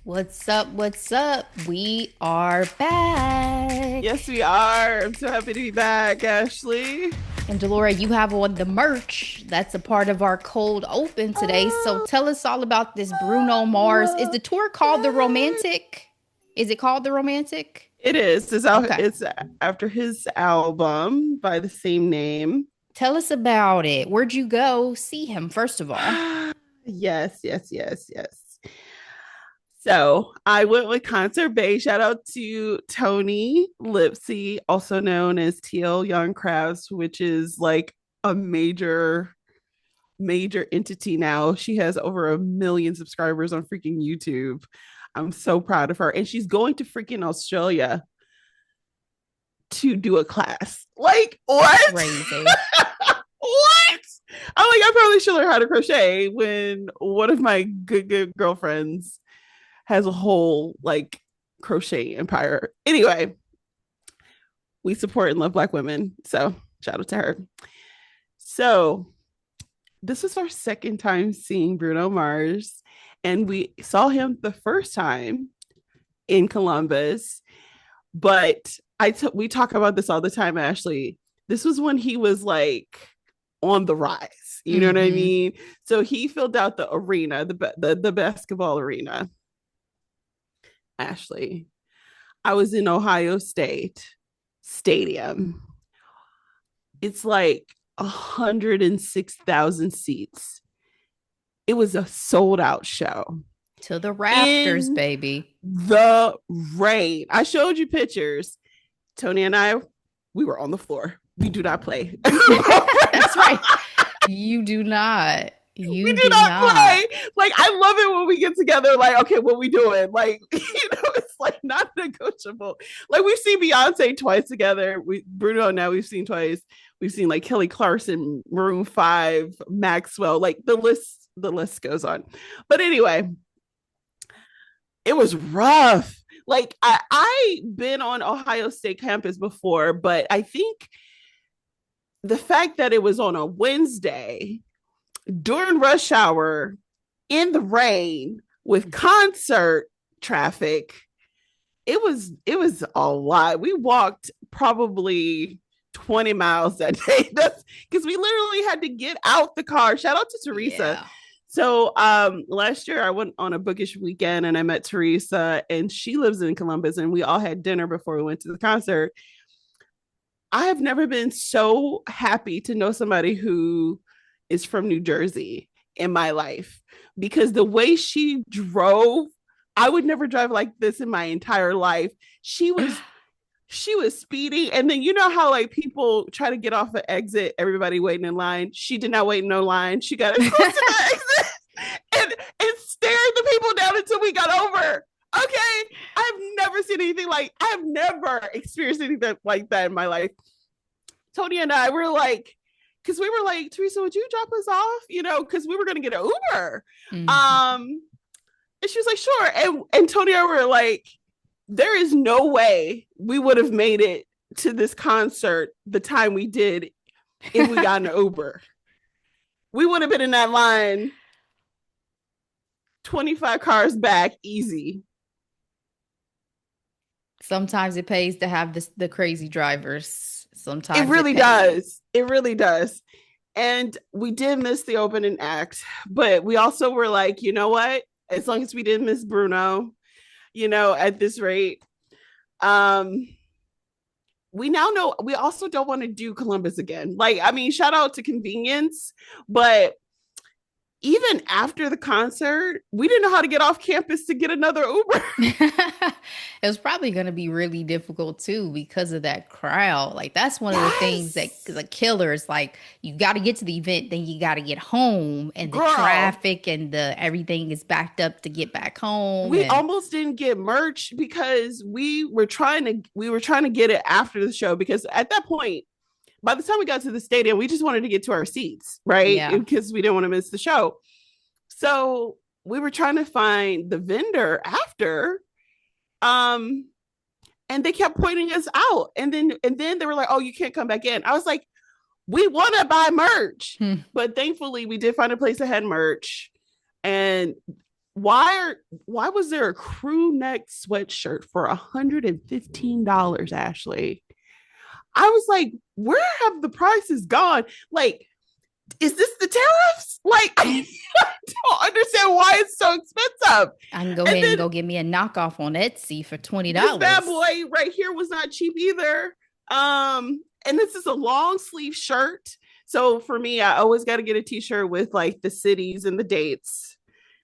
What's up? What's up? We are back. Yes, we are. I'm so happy to be back, Ashley. And Delora, you have on the merch. That's a part of our cold open today. So tell us all about this Bruno Mars. Is the tour called The Romantic? Is it called The Romantic? It is. It's out. Okay. It's after his album by the same name. Tell us about it. Where'd you go see him, first of all? Yes. So I went with Concert Bay. Shout out to Tony Lipsy, also known as TL Young Crafts, which is like a major entity now. She has over 1 million subscribers on freaking YouTube. I'm so proud of her. And she's going to freaking Australia to do a class. Like, what? Crazy. What? I'm like, I probably should learn how to crochet when one of my good girlfriends has a whole like crochet empire. Anyway, we support and love Black women. So shout out to her. So this is our second time seeing Bruno Mars. And we saw him the first time in Columbus. But we talk about this all the time, Ashley. This was when he was like on the rise. You know what I mean? So he filled out the arena, the basketball arena. Ashley, I was in Ohio State Stadium. It's like 106,000 seats. It was a sold out show. To the rafters, baby. The rain. I showed you pictures. Tony and I, we were on the floor. We do not play. That's right. You do not. We do not play. Like, I love it when we get together. Like, okay, what we doing? Like, it's like not negotiable. Like, we've seen Beyonce twice together. Bruno now we've seen twice. We've seen like Kelly Clarkson, Maroon 5, Maxwell. Like the list goes on. But anyway, it was rough. Like I've been on Ohio State campus before, but I think the fact that it was on a Wednesday during rush hour in the rain with concert traffic, it was a lot. We walked probably 20 miles that day. That's because we literally had to get out the car. Shout out to Teresa. Yeah. So last year I went on a bookish weekend and I met Teresa, and she lives in Columbus, and we all had dinner before we went to the concert. I have never been so happy to know somebody who is from New Jersey in my life, because the way she drove, I would never drive like this in my entire life. She was speeding, and then you know how like people try to get off the exit, everybody waiting in line. She did not wait in no line. She got as close to the exit and stared the people down until we got over. Okay, I've never seen anything like, I've never experienced anything like that in my life. Tony and I were like, because we were like, Teresa, would you drop us off? You know, because we were going to get an Uber. And she was like, sure. And Tony and I were like, there is no way we would have made it to this concert the time we did if we got an Uber. We would have been in that line 25 cars back, easy. Sometimes it pays to have the crazy drivers. Sometimes it really does. It really does. And we did miss the opening act, but we also were like, you know what? As long as we didn't miss Bruno, you know, at this rate, we now know we also don't want to do Columbus again. Like, I mean, shout out to convenience, but even after the concert, we didn't know how to get off campus to get another Uber. It was probably going to be really difficult too because of that crowd. Like, that's one of the things that is a killer. Is like, you got to get to the event, then you got to get home, and the traffic and everything is backed up to get back home. We almost didn't get merch because we were trying to get it after the show, because at that point, by the time we got to the stadium, we just wanted to get to our seats, right? Yeah. Because we didn't want to miss the show. So we were trying to find the vendor after, and they kept pointing us out. And then they were like, oh, you can't come back in. I was like, we want to buy merch. But thankfully we did find a place that had merch. And why was there a crew neck sweatshirt for $115, Ashley? I was like, where have the prices gone? Like, is this the tariffs? Like, I don't understand why it's so expensive. I can go And ahead and then go get me a knockoff on Etsy for this bad $20. boy right here was not cheap either. And this is a long sleeve shirt. So for me, I always got to get a t-shirt with like the cities and the dates.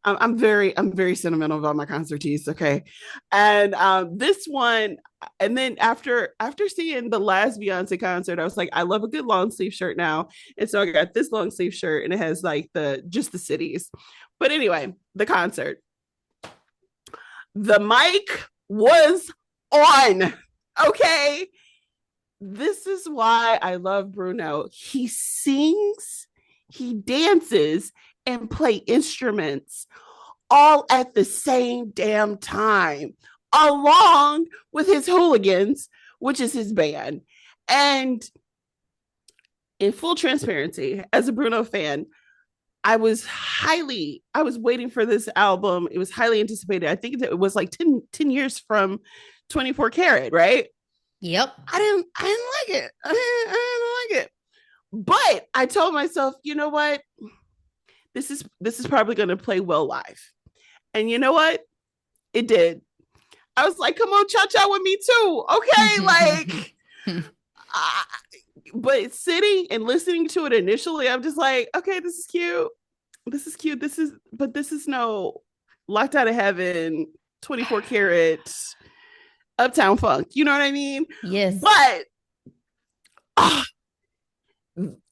I'm very sentimental about my concert tees. Okay. And this one, and then after seeing the last Beyonce concert, I was like, I love a good long sleeve shirt now. And so I got this long sleeve shirt and it has like just the cities. But anyway, the concert. The mic was on. Okay. This is why I love Bruno. He sings, he dances, and play instruments all at the same damn time, along with his hooligans, which is his band. And in full transparency, as a Bruno fan, I was waiting for this album. It was highly anticipated. I think it was like 10 years from 24 Karat, right? Yep. I didn't like it. I didn't like it. But I told myself, you know what? This is probably going to play well live. And you know what? It did. I was like, come on, cha-cha with me too. Okay. Like, but sitting and listening to it initially, I'm just like, okay, this is cute. This is cute. This is no Locked Out of Heaven, 24 Karat, Uptown Funk. You know what I mean? Yes. But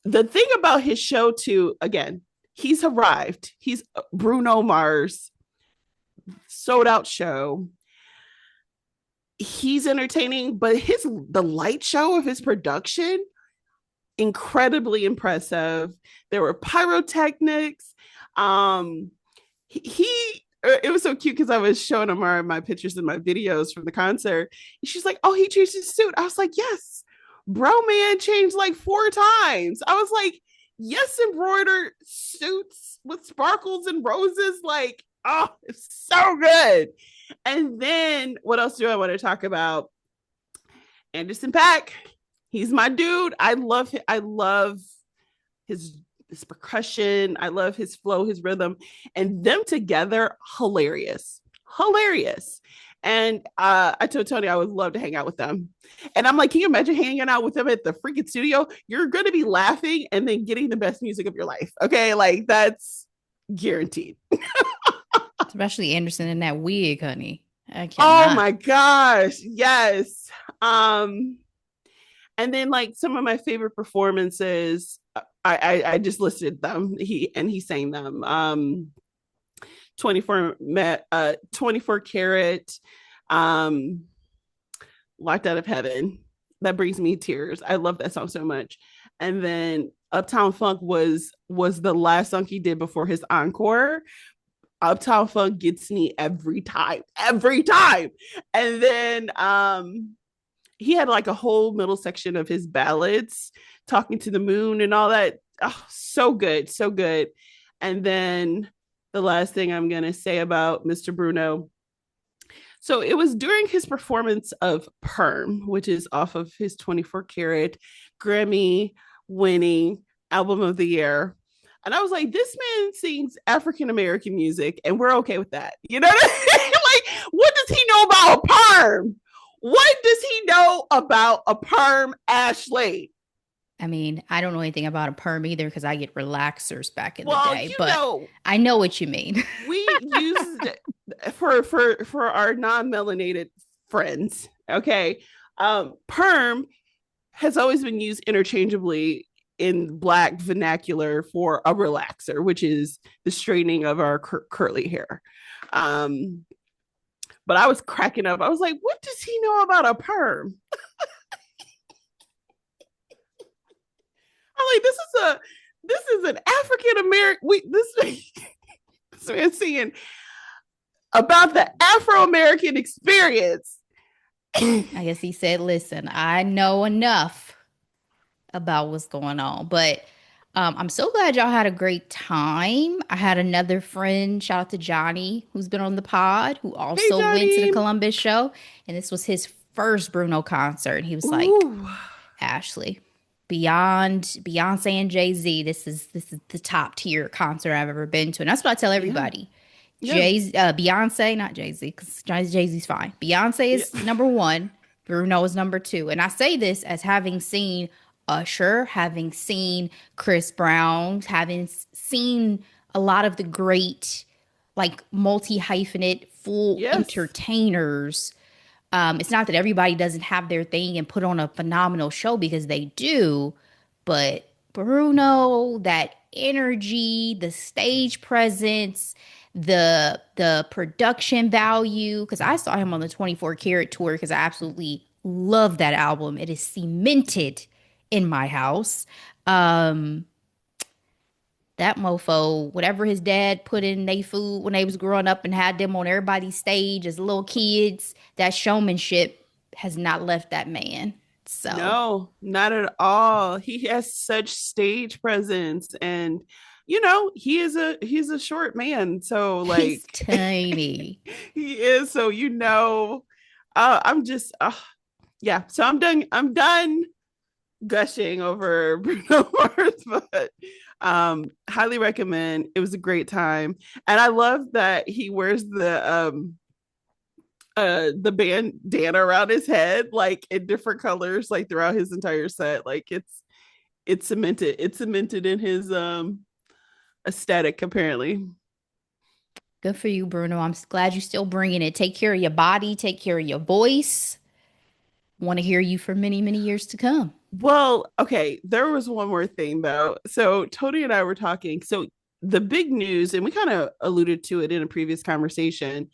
the thing about his show too, again, he's arrived. He's Bruno Mars, sold out show. He's entertaining, but the light show of his production, incredibly impressive. There were pyrotechnics. It was so cute because I was showing him my pictures and my videos from the concert. And she's like, oh, he changed his suit. I was like, yes, bro, man changed like 4 times. I was like, yes, embroidered suits with sparkles and roses. Like, oh, it's so good. And then what else do I want to talk about? Anderson .Paak. He's my dude. I love his percussion. I love his flow, his rhythm, and them together, hilarious. And I told Tony I would love to hang out with them. And I'm like, can you imagine hanging out with them at the freaking studio? You're going to be laughing and then getting the best music of your life. Okay. Like that's guaranteed. Especially Anderson in that wig, honey. I cannot. Oh my gosh. Yes. And then like some of my favorite performances, I just listed them. He sang them. 24 Karat, Locked Out of Heaven. That brings me tears. I love that song so much. And then Uptown Funk was the last song he did before his encore. Uptown Funk gets me every time. And then he had like a whole middle section of his ballads, Talking to the Moon and all that. Oh, so good. And then the last thing I'm going to say about Mr. Bruno. So it was during his performance of Perm, which is off of his 24 Karat Grammy winning album of the year. And I was like, this man sings African-American music and we're okay with that. You know what I mean? Like, what does he know about a perm? What does he know about a perm, Ashley? I mean, I don't know anything about a perm either because I get relaxers back in the day, but know, I know what you mean. We used for our non-melanated friends. Okay. Perm has always been used interchangeably in Black vernacular for a relaxer, which is the straightening of our curly hair. But I was cracking up. I was like, what does he know about a perm? I'm like, this is an African American. This man singing about the Afro-American experience. I guess he said, listen, I know enough about what's going on. But I'm so glad y'all had a great time. I had another friend, shout out to Johnny, who's been on the pod, who Hey, also went to the Johnny. Columbus show. And this was his first Bruno concert. And he was like, Ooh. Ashley, beyond Beyonce and Jay-Z, this is the top tier concert I've ever been to. And that's what I tell Yeah. everybody. Yeah. Beyonce, not Jay-Z, because Jay-Z's fine. Beyonce Yeah. is number one, Bruno is number two. And I say this as having seen Usher, having seen Chris Brown, having seen a lot of the great, like multi hyphenate, full Yes. entertainers. It's not that everybody doesn't have their thing and put on a phenomenal show because they do, but Bruno, that energy, the stage presence, the production value, because I saw him on the 24 Karat tour because I absolutely love that album. It is cemented in my house. Um, that mofo, whatever his dad put in they food when they was growing up and had them on everybody's stage as little kids, that showmanship has not left that man. So No, not at all. He has such stage presence, and he's a short man, so he's like tiny. he is. So I'm just yeah. So I'm done gushing over Bruno Mars, but highly recommend. It was a great time, and I love that he wears the bandana around his head like in different colors like throughout his entire set. Like it's cemented in his aesthetic apparently. Good for you, Bruno. I'm glad you're still bringing it. Take care of your body, take care of your voice. Want to hear you for many, many years to come. Well, okay, there was one more thing though. So Tony and I were talking. So the big news, and we kind of alluded to it in a previous conversation,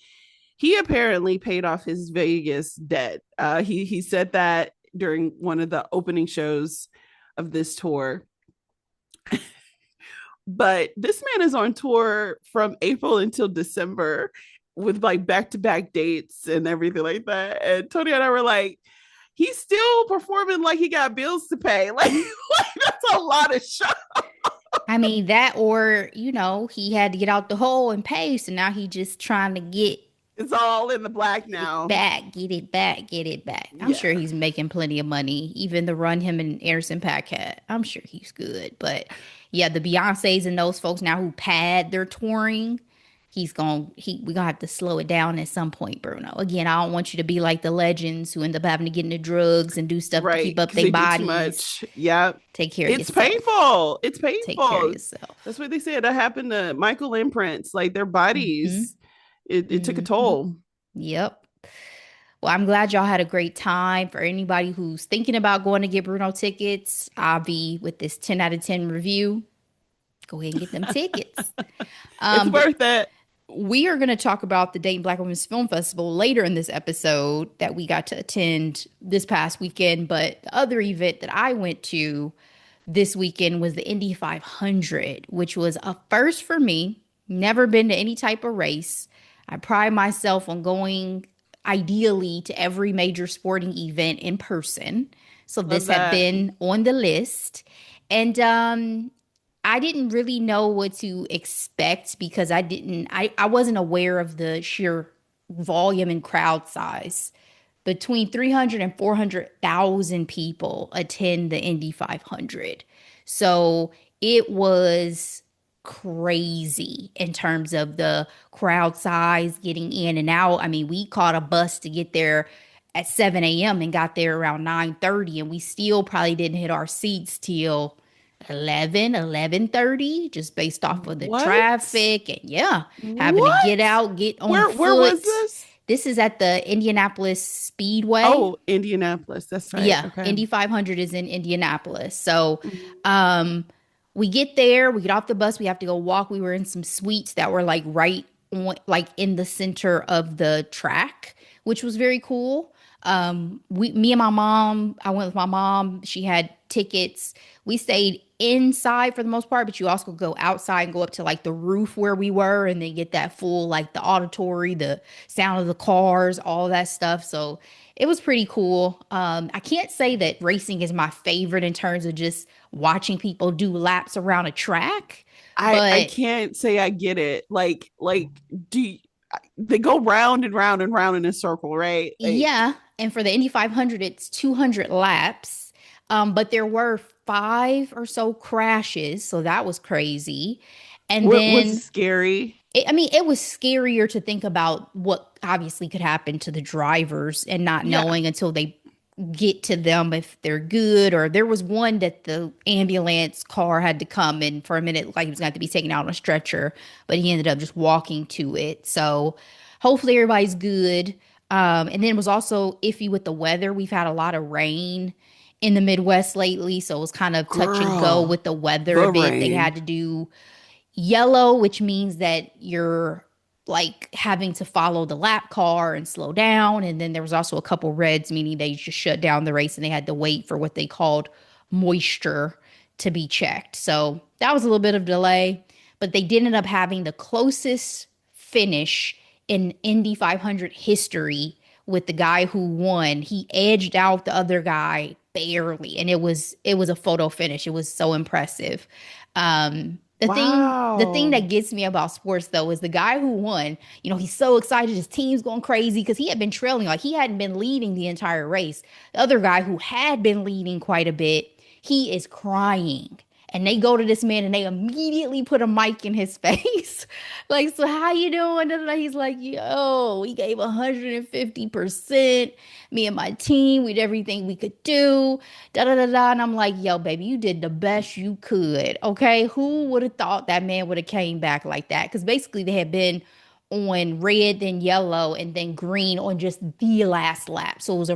he apparently paid off his Vegas debt. He said that during one of the opening shows of this tour. But this man is on tour from April until December with like back to back dates and everything like that. And Tony and I were like, he's still performing like he got bills to pay. Like that's a lot of show. I mean, that or, he had to get out the hole and pay. So now he just trying to It's all in the black get it now. back, get it back, get it back. I'm sure Yeah. he's making plenty of money. Even the run him and Anderson .Paak had, I'm sure he's good. But yeah, the Beyoncés and those folks now who pad their touring, we're gonna have to slow it down at some point, Bruno. Again, I don't want you to be like the legends who end up having to get into drugs and do stuff to keep Right. up Because their they do too bodies. much. Yeah. Take care of It's yourself. painful. It's Take care of painful. That's yourself. what they said. That happened to Michael and Prince. Like their Hmm. bodies, it took a Hmm. toll. Yep. Well, I'm glad y'all had a great time. For anybody who's thinking about going to get Bruno tickets, I'll be with this 10 out of 10 review. Go ahead and get them tickets. It's But worth it. we are going to talk about the Dayton Black Women's Film Festival later in this episode that we got to attend this past weekend. But the other event that I went to this weekend was the Indy 500, which was a first for me. Never been to any type of race. I pride myself on going ideally to every major sporting event in person. So Love this had that. been on the list. And I didn't really know what to expect because I wasn't aware of the sheer volume and crowd size. Between 300 and 400,000 people attend the Indy 500. So it was crazy in terms of the crowd size getting in and out. I mean, we caught a bus to get there at 7 a.m. and got there around 9:30, and we still probably didn't hit our seats till 11:30, just based off of the What? traffic and yeah, having to get What? out, get on Where was foot. this? This is at the Indianapolis Speedway. Oh, Indianapolis. That's right. Yeah, Okay. Indy 500 is in Indianapolis. So, Mhm. um, we get there, we get off the bus, we have to go walk. We were in some suites that were like right on, like in the center of the track, which was very cool. Me and my mom, I went with my mom. She had tickets. We stayed inside for the most part, but you also go outside and go up to like the roof where we were and then get that full, like the auditory, the sound of the cars, all that stuff. So it was pretty cool. I can't say that racing is my favorite in terms of just watching people do laps around a track, I but can't say I get it. Like do you, they go round and round and round in a circle, right? Like yeah, and for the Indy 500, it's 200 laps. But there were five or so crashes, so that was crazy. And what was then, scary? I mean, it was scarier to think about what obviously could happen to the drivers and not Yeah. knowing until they get to them if they're good. Or there was one that the ambulance car had to come and for a minute, like he was going to have to be taken out on a stretcher, but he ended up just walking to it. So hopefully everybody's good. And then it was also iffy with the weather. We've had a lot of rain in the Midwest lately, so it was kind of touch and go Girl, with the weather a the bit. They had rain. to do yellow, which means that you're like having to follow the lap car and slow down. And then there was also a couple reds, meaning they just shut down the race and they had to wait for what they called moisture to be checked. So that was a little bit of delay, but they did end up having the closest finish in Indy 500 history with the guy who won. He edged out the other guy barely, and it was a photo finish. It was so impressive. The thing Wow. that gets me about sports though is the guy who won. He's so excited. His team's going crazy because he had been trailing, like he hadn't been leading the entire race. The other guy who had been leading quite a bit, he is crying. And they go to this man and they immediately put a mic in his face. Like, so how you doing? And he's like, yo, we gave 150%. Me and my team, we did everything we could do. Da da da da. And I'm like, yo, baby, you did the best you could. Okay. Who would have thought that man would have came back like that? Because basically they had been on red, then yellow, and then green on just the last lap. So it was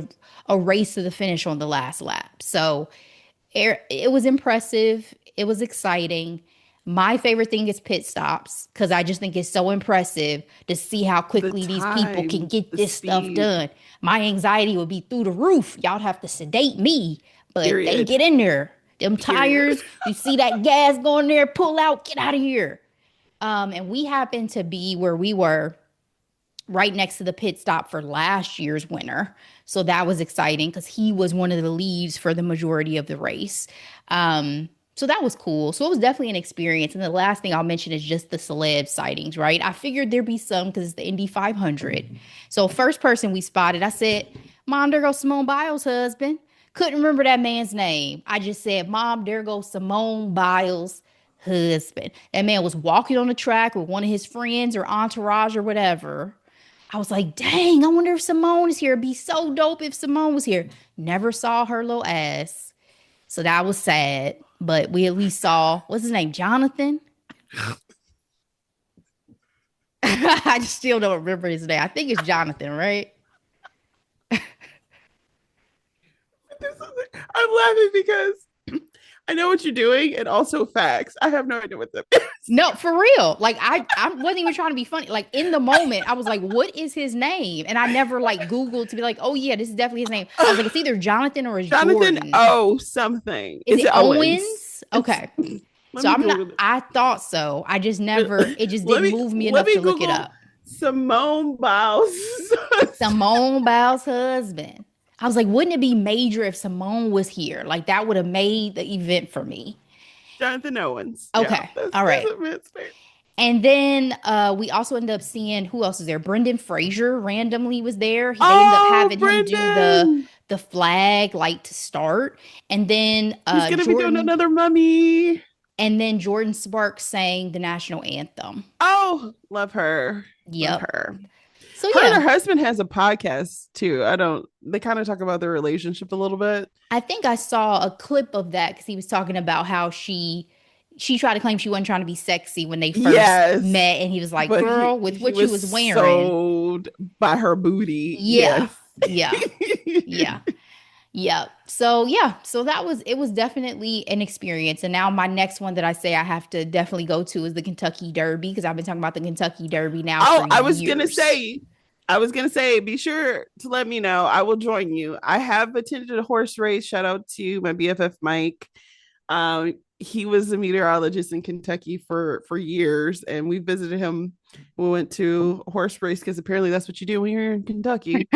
a race to the finish on the last lap. So it was impressive. It was exciting. My favorite thing is pit stops because I just think it's so impressive to see how The quickly these people can time, get the this stuff speed, done. My anxiety would be through the roof. Y'all have to sedate me, but they period. get in there. Them Period. tires, you see that gas going there, pull out, get out of here. And we happened to be where we were right next to the pit stop for last year's winner. So that was exciting because he was one of the leads for the majority of the race. So that was cool. So it was definitely an experience. And the last thing I'll mention is just the celeb sightings, right? I figured there'd be some because it's the Indy 500. So first person we spotted, I said, Mom, there goes Simone Biles' husband. Couldn't remember that man's name. I just said, Mom, there goes Simone Biles' husband. That man was walking on the track with one of his friends or entourage or whatever. I was like, dang, I wonder if Simone is here. It'd be so dope if Simone was here. Never saw her little ass. So that was sad. But we at least saw, what's his name? Jonathan? I just still don't remember his name. I think it's Jonathan, right? I'm laughing because I know what you're doing and also facts. I have no idea what that is. No, for real. Like I wasn't even trying to be funny. Like in the moment, I was like, what is his name? And I never like Googled to be like, oh yeah, this is definitely his name. I was like, it's either Jonathan or it's Jonathan Jordan. O something. Is Is it it Owens? Owens? It's Okay. let So me I'm not, Google it. I thought so. I just never, it just Let didn't me move me let enough me to look it Google up. Simone Biles. Simone Biles' husband. I was like, wouldn't it be major if Simone was here? Like that would have made the event for me. Jonathan Owens. Yeah, Okay. All that's right. a man's name. And then we also ended up seeing who else is there? Brendan Fraser randomly was there. They ended up Oh, having him do Brendan. the flag like to start. And then He's gonna be doing another mummy. Jordan Sparks sang the national anthem. Oh, love her. Love Yep. her. So Her and yeah, her husband has a podcast too. I don't they kind of talk about their relationship a little bit. I think I saw a clip of that because he was talking about how she tried to claim she wasn't trying to be sexy when they first Yes. met, and he was like, But "Girl, with he what you was was wearing, sold by her booty. yeah, Yes. yeah, yeah, yeah." So yeah, so it was definitely an experience. And now my next one that I say I have to definitely go to is the Kentucky Derby because I've been talking about the Kentucky Derby now for Oh, I was gonna years. say I was gonna say, be sure to let me know. I will join you. I have attended a horse race. Shout out to my BFF Mike. He was a meteorologist in Kentucky for years, and we visited him. We went to a horse race because apparently that's what you do when you're in Kentucky.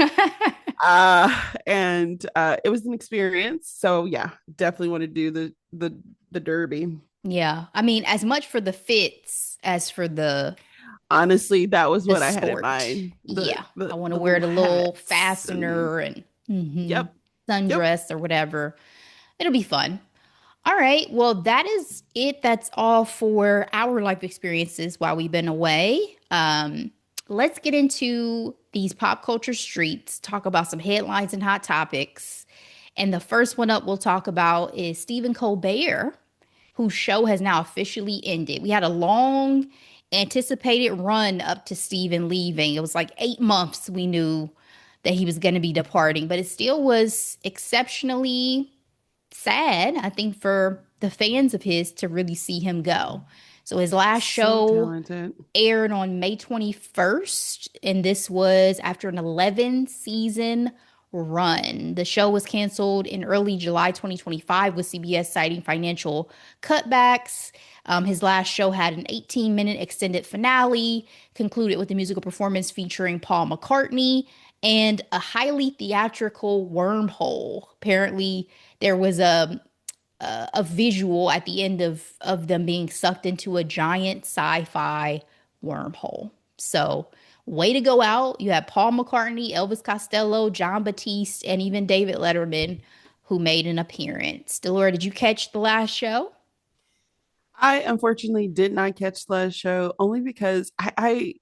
And it was an experience. So yeah, definitely want to do the Derby. Yeah. I mean, as much for the fits as for Honestly, that was the what I had in sport. mind. Yeah. I want to The wear little the little hats and fastener and yep, yep. sundress or whatever. It'll be fun. All right. Well, that is it. That's all for our life experiences while we've been away. Let's get into these pop culture streets, talk about some headlines and hot topics. And the first one up we'll talk about is Stephen Colbert, whose show has now officially ended. We had a long anticipated run up to Stephen leaving. It was like 8 months we knew that he was going to be departing, but it still was exceptionally sad, I think, for the fans of his to really see him go. So his last So show talented. aired on May 21st, and this was after an 11 season run. The show was canceled in early July 2025 with CBS citing financial cutbacks. His last show had an 18-minute extended finale, concluded with a musical performance featuring Paul McCartney and a highly theatrical wormhole. Apparently, there was a visual at the end of them being sucked into a giant sci-fi wormhole. So, way to go out. You had Paul McCartney, Elvis Costello, John Batiste, and even David Letterman who made an appearance. Delora, did you catch the last show? I unfortunately did not catch the show only because I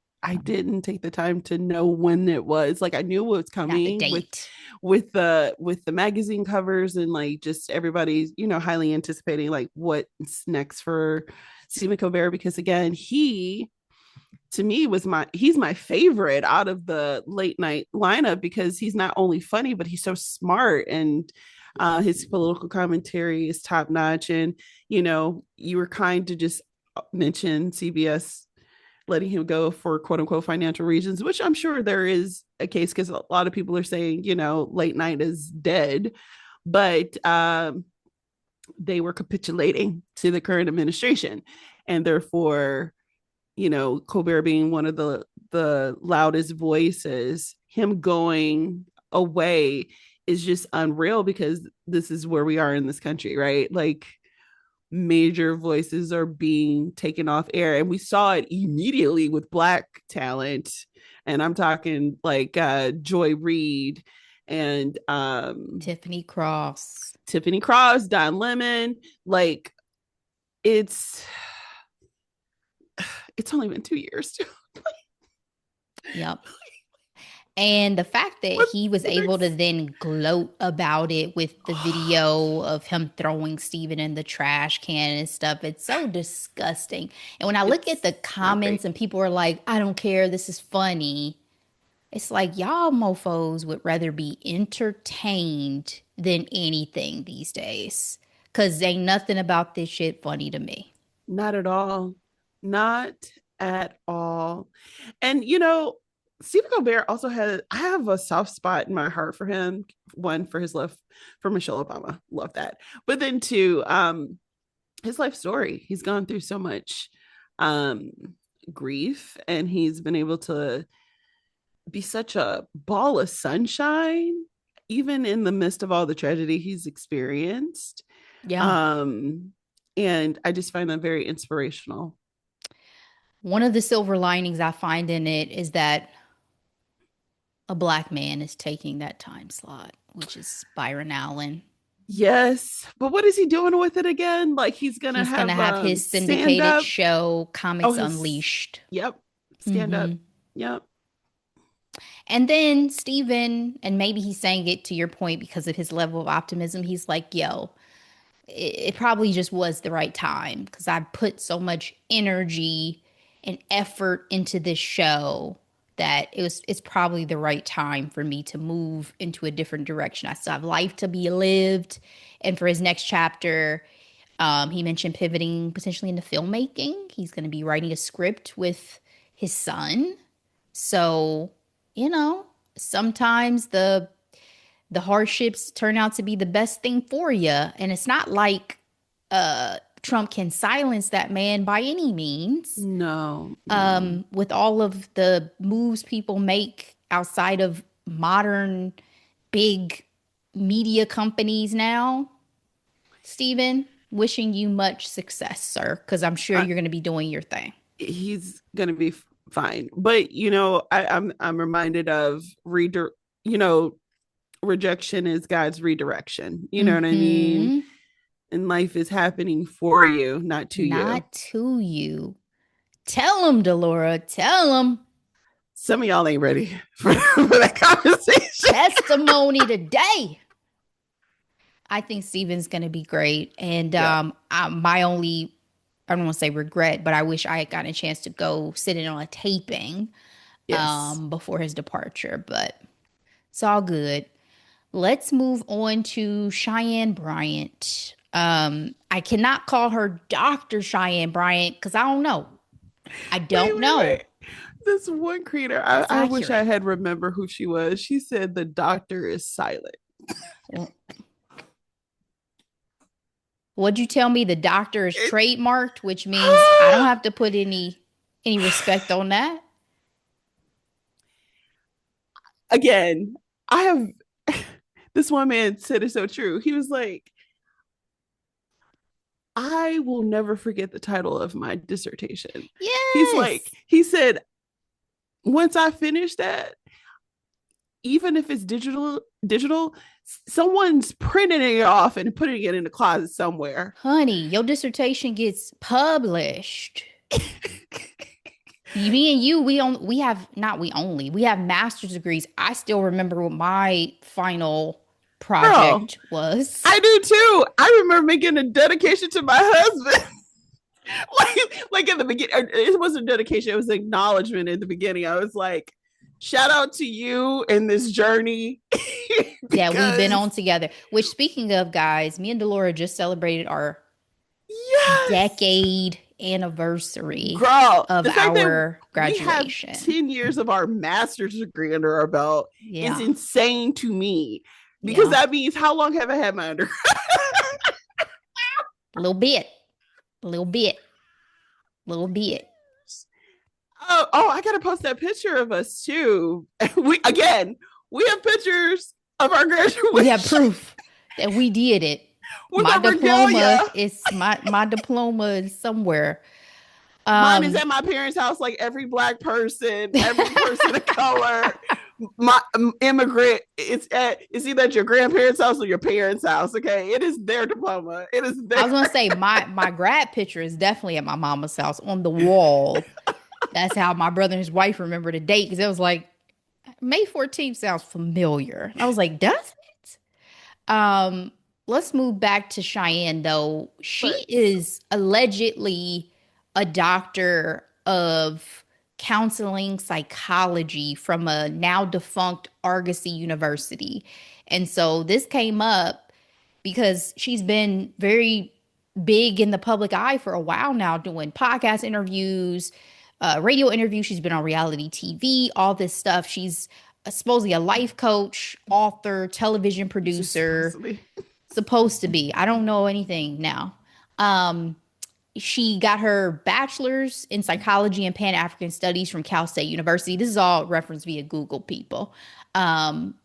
didn't take the time to know when it was. Like I knew what was Got the coming date. with the magazine covers and like just everybody's, highly anticipating like what's next for Stephen Colbert because again, he to me he's my favorite out of the late night lineup because he's not only funny but he's so smart and his political commentary is top notch and you were kind to just mention CBS letting him go for quote unquote financial reasons, which I'm sure there is a case because a lot of people are saying late night is dead, but they were capitulating to the current administration and therefore Colbert being one of the loudest voices, him going away is just unreal because this is where we are in this country, right? Like major voices are being taken off air and we saw it immediately with black talent and I'm talking like Joy Reid and Tiffany Cross. Tiffany Cross, Don Lemon, like it's it's only been 2 years too. Yep. And the fact that what, he was what able to then gloat about it with the ex- video of him throwing Steven in the trash can and stuff, it's so disgusting. And when I look at it's the not comments great. and people are like, I don't care, this is funny, it's like y'all mofos would rather be entertained than anything these days. Cause ain't nothing about this shit funny to me. Not at all. Not at all. And Stephen Colbert also I have a soft spot in my heart for him. One for his love for Michelle Obama. Love that. But then two, his life story. He's gone through so much um grief and he's been able to be such a ball of sunshine, even in the midst of all the tragedy he's experienced. Yeah. Um, and I just find that very inspirational. One of the silver linings I find in it is that a black man is taking that time slot, which is Byron Allen. Yes, but what is he doing with it again? Like he's gonna He's going to have have his stand syndicated up. show, Oh, Comics his Unleashed. yep, stand up. Hmm. Yep. And then Steven, and maybe he's saying it to your point because of his level of optimism, he's like, yo, it probably just was the right time because I put so much energy and effort into this show that it's probably the right time for me to move into a different direction. I still have life to be lived. And for his next chapter, he mentioned pivoting potentially into filmmaking. He's going to be writing a script with his son. So you know, sometimes the hardships turn out to be the best thing for you. And it's not like Trump can silence that man by any means. No, no. With all of the moves people make outside of modern big media companies now, Stephen, wishing you much success, sir, because I'm sure I, you're going to be doing your thing. he's gonna be fine. But you know, I'm reminded of reader. You know, rejection is God's redirection. You know what I mean? Mm-hmm. And life is happening for you, not to you. Not to you. Tell him, Delora. Tell him. Some of y'all ain't ready for that conversation. Testimony today. I think Steven's going to be great. And Yeah. my only, I don't want to say regret, but I wish I had gotten a chance to go sit in on a taping Yes. before his departure. But it's all good. Let's move on to Cheyenne Bryant. I cannot call her Dr. Cheyenne Bryant because I don't know. I don't know. Wait. This one creator, That's I wish I accurate. had remember who she was. She said the doctor is silent. Well, what'd you tell me? The doctor is It, trademarked, which means I don't have to put any respect on that. again, I have this one man said it so true. He was like, I will never forget the title of my dissertation. He's like, Yes. he said, once I finish that, even if it's digital, someone's printing it off and putting it in the closet somewhere. Honey, your dissertation gets published. Me and you, we have not we only we have master's degrees. I still remember what my final Girl, project was. I do too. I remember making a dedication to my husband. like in the beginning, it wasn't dedication, it was acknowledgement in the beginning. I was like, shout out to you in this journey. That we've been Because on together. Which, speaking of, guys, me and Delora just celebrated our yes, decade anniversary girl, of the fact that our we have graduation. 10 years of our master's degree under our belt is Yeah. insane to me, because Yeah. that means how long have I had my under? A little bit. A little bit. A little bit. Oh, I gotta post that picture of us too. We have pictures of our We have graduation proof that we did it. with My our diploma regalia. is my diploma is somewhere. Mine is Um at my parents' house, like every black person, every person of color, my immigrant. It's either at your grandparents' house or your parents' house. Okay, it is their diploma. It is I their. was gonna say my grad picture is definitely at my mama's house on the wall. That's how my brother and his wife remember the date because it was like May 14th sounds familiar. I was like, does it? Let's move back to Cheyenne though. She But is allegedly a doctor of counseling psychology from a now defunct Argosy University. And so this came up because she's been very big in the public eye for a while now, doing podcast interviews, radio interviews. She's been on reality TV, all this stuff. She's supposedly a life coach, author, television she's supposed producer, to be. supposed to be. I don't know anything now. Um, she got her bachelor's in psychology and Pan African studies from Cal State University. This is all referenced via Google, people. Um,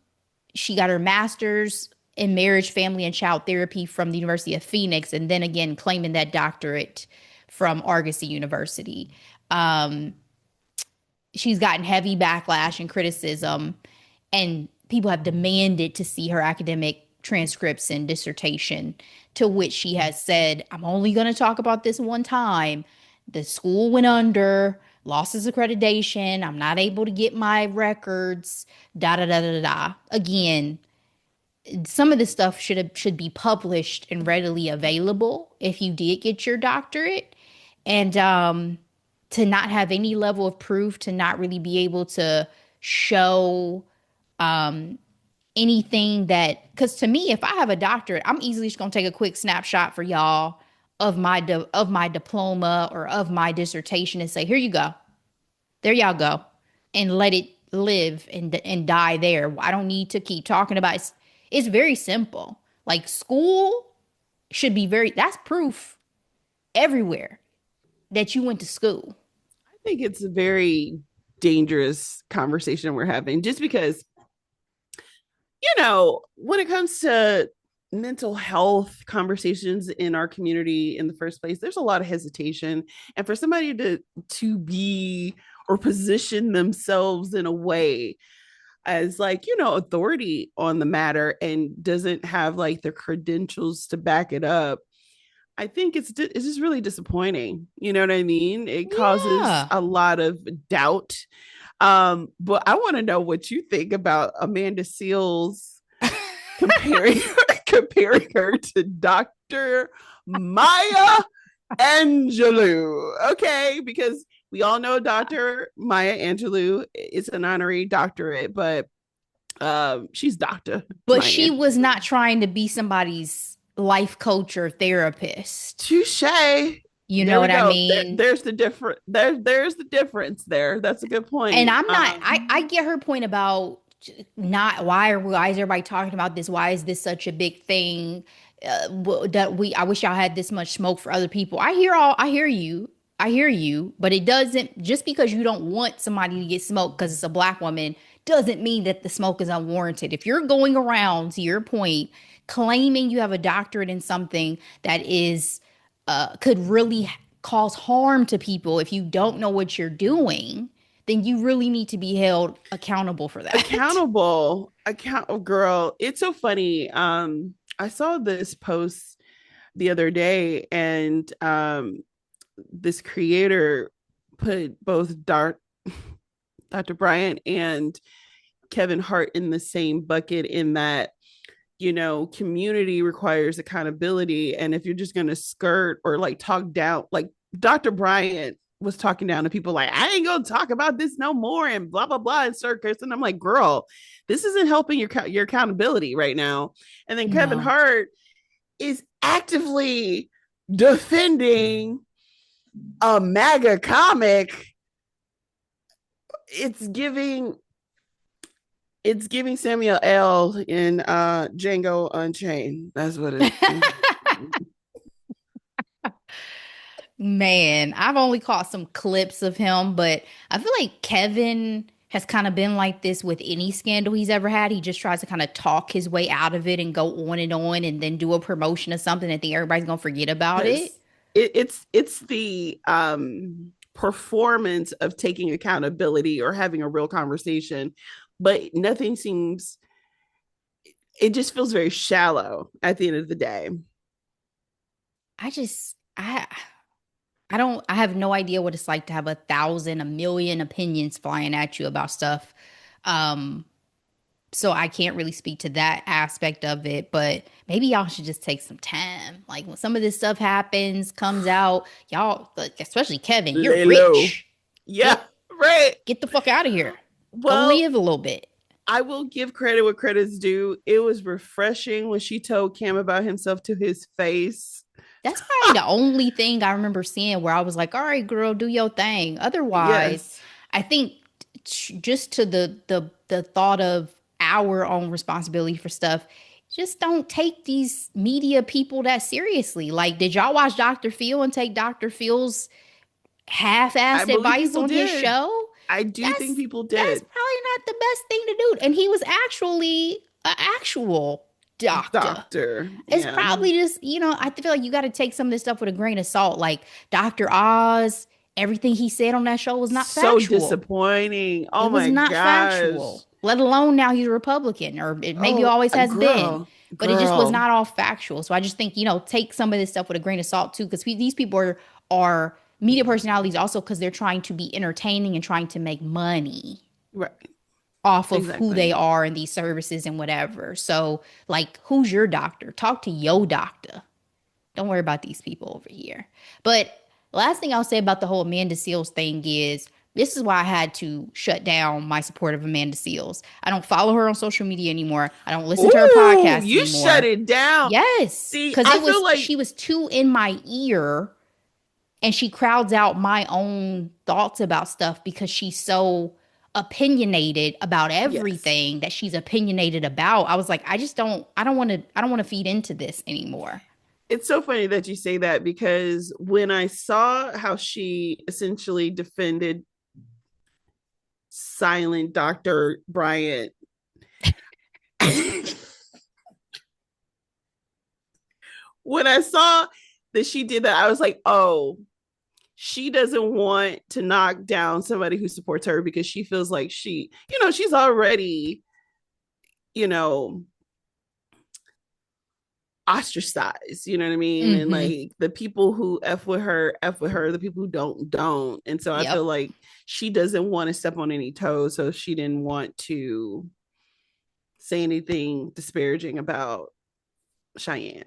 she got her master's in marriage, family, and child therapy from the University of Phoenix, and then again claiming that doctorate from Argosy University. Um, she's gotten heavy backlash and criticism, and people have demanded to see her academic transcripts and dissertation, to which she has said, I'm only going to talk about this one time. The school went under, lost its accreditation. I'm not able to get my records, da da da da da. Again, some of this stuff should be published and readily available if you did get your doctorate. And to not have any level of proof, to not really be able to show anything that, because to me, if I have a doctorate, I'm easily just gonna take a quick snapshot for y'all of my diploma or of my dissertation and say, here you go, there y'all go, and let it live and die there. I don't need to keep talking about it. It's very simple. Like school should be that's proof everywhere that you went to school. I think it's a very dangerous conversation we're having just because, when it comes to mental health conversations in our community in the first place, there's a lot of hesitation. And for somebody to be or position themselves in a way as like, authority on the matter and doesn't have like the credentials to back it up, I think it's just really disappointing. You know what I mean? It causes Yeah. a lot of doubt. But I want to know what you think about Amanda Seales comparing comparing her to Dr. Maya Angelou. Okay, because we all know Dr. Maya Angelou is an honorary doctorate, but she's Dr. But Maya she Angelou. was not trying to be somebody's life coach or therapist. Touche. You know There we what I go. mean? There's the different. There's the difference there. That's a good And point. I'm not, I get her point about not why is everybody talking about this? Why is this such a big thing? I wish y'all had this much smoke for other people. I hear you. I hear you, but it doesn't, just because you don't want somebody to get smoked because it's a black woman, doesn't mean that the smoke is unwarranted. If you're going around, to your point, claiming you have a doctorate in something that is, could really cause harm to people if you don't know what you're doing, then you really need to be held accountable for that. Girl, it's so funny. I saw this post the other day, and this creator put both Dr. Bryant and Kevin Hart in the same bucket, in that, community requires accountability. And if you're just going to skirt or like talk down, like Dr. Bryant was talking down to people like, I ain't gonna talk about this no more, and blah blah blah, and start cursing. I'm like, girl, this isn't helping your accountability right now. And then Kevin No. Hart is actively defending a MAGA comic. It's giving Samuel L. in Django Unchained. That's what it is. Man, I've only caught some clips of him, but I feel like Kevin has kind of been like this with any scandal he's ever had. He just tries to kind of talk his way out of it and go on and then do a promotion of something and think everybody's gonna forget about it. Because it's the performance of taking accountability or having a real conversation, but nothing seems. It just feels very shallow at the end of the day. I just I don't I have no idea what it's like to have a thousand, a million opinions flying at you about stuff. Um, so I can't really speak to that aspect of it, but maybe y'all should just take some time. Like when some of this stuff happens, comes out, y'all, like, especially Kevin, you're Lay low. rich. Yeah, Get right. get the fuck out of here. Go Well, live a little bit. I will give credit what credit's due. It was refreshing when she told Cam about himself to his face. That's probably the only thing I remember seeing where I was like, "All right, girl, do your thing." Otherwise, Yes. I think just to the thought of our own responsibility for stuff, just don't take these media people that seriously. Like, did y'all watch Dr. Phil and take Dr. Phil's I half-assed believe advice people on his did. show? I do think That's people that's did. probably not the best thing to do. And he was actually an actual doctor. Doctor. It's Yeah. probably just, I feel like you got to take some of this stuff with a grain of salt. Like Dr. Oz, everything he said on that show was not So factual. disappointing. Oh It was my not gosh. factual, let alone now he's a Republican, or it maybe Oh, always has been, girl. but it just was Girl. not all factual. So I just think, take some of this stuff with a grain of salt too, because these people are media personalities also because they're trying to be entertaining and trying to make money Right. off of who they Exactly. are and these services and whatever. So, like, who's your doctor? Talk to your doctor. Don't worry about these people over here. But last thing I'll say about the whole Amanda Seales thing is this is why I had to shut down my support of Amanda Seales. I don't follow her on social media anymore. I don't listen to her Ooh, podcast you shut anymore. it down. Yes, See, because I feel like she was too in my ear, and she crowds out my own thoughts about stuff because she's so opinionated about Yes. everything that she's opinionated about. I was like, I don't want to feed into this anymore. It's so funny that you say that because when I saw how she essentially defended silent Dr. Bryant, when I saw that she did that, I was like, oh, she doesn't want to knock down somebody who supports her because she feels like she's already, you know, ostracized, you know what I mean? And Mm-hmm. like the people who F with her, the people who don't. And so I feel Yep. like she doesn't want to step on any toes. So she didn't want to say anything disparaging about Cheyenne.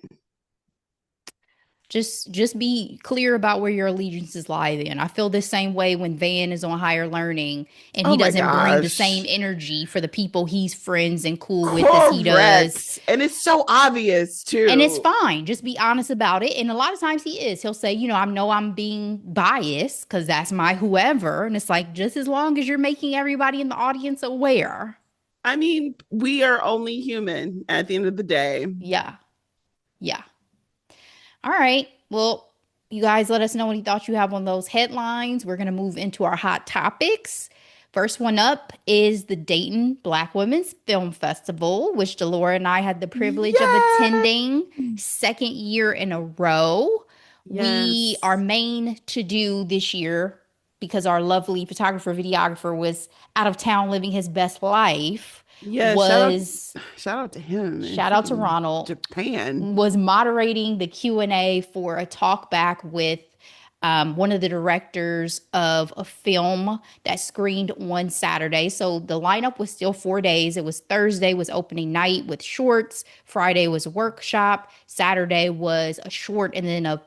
Just be clear about where your allegiances lie then. I feel the same way when Van is on higher learning and he Oh my doesn't bring the same gosh. energy for the people he's friends and cool with as he does. Correct. And it's so obvious And it's too. fine. Just be honest about it. And a lot of times he is. He'll say, I know I'm being biased because that's my whoever. And it's like, just as long as you're making everybody in the audience aware. I mean, we are only human at the end of the day. Yeah. Yeah. All right. Well, you guys let us know any thoughts you have on those headlines. We're going to move into our hot topics. First one up is the Dayton Black Women's Film Festival, which Delora and I had the privilege of Yes. attending second year in a row. We Yes. our main to do this year, because our lovely photographer videographer was out of town living his best life, Yeah, was shout out to him in shout out to freaking Ronald, Japan. was moderating the Q&A for a talk back with one of the directors of a film that screened on Saturday. So the lineup was still 4 days. It was Thursday was opening night with shorts. Friday was a workshop. Saturday was a short and then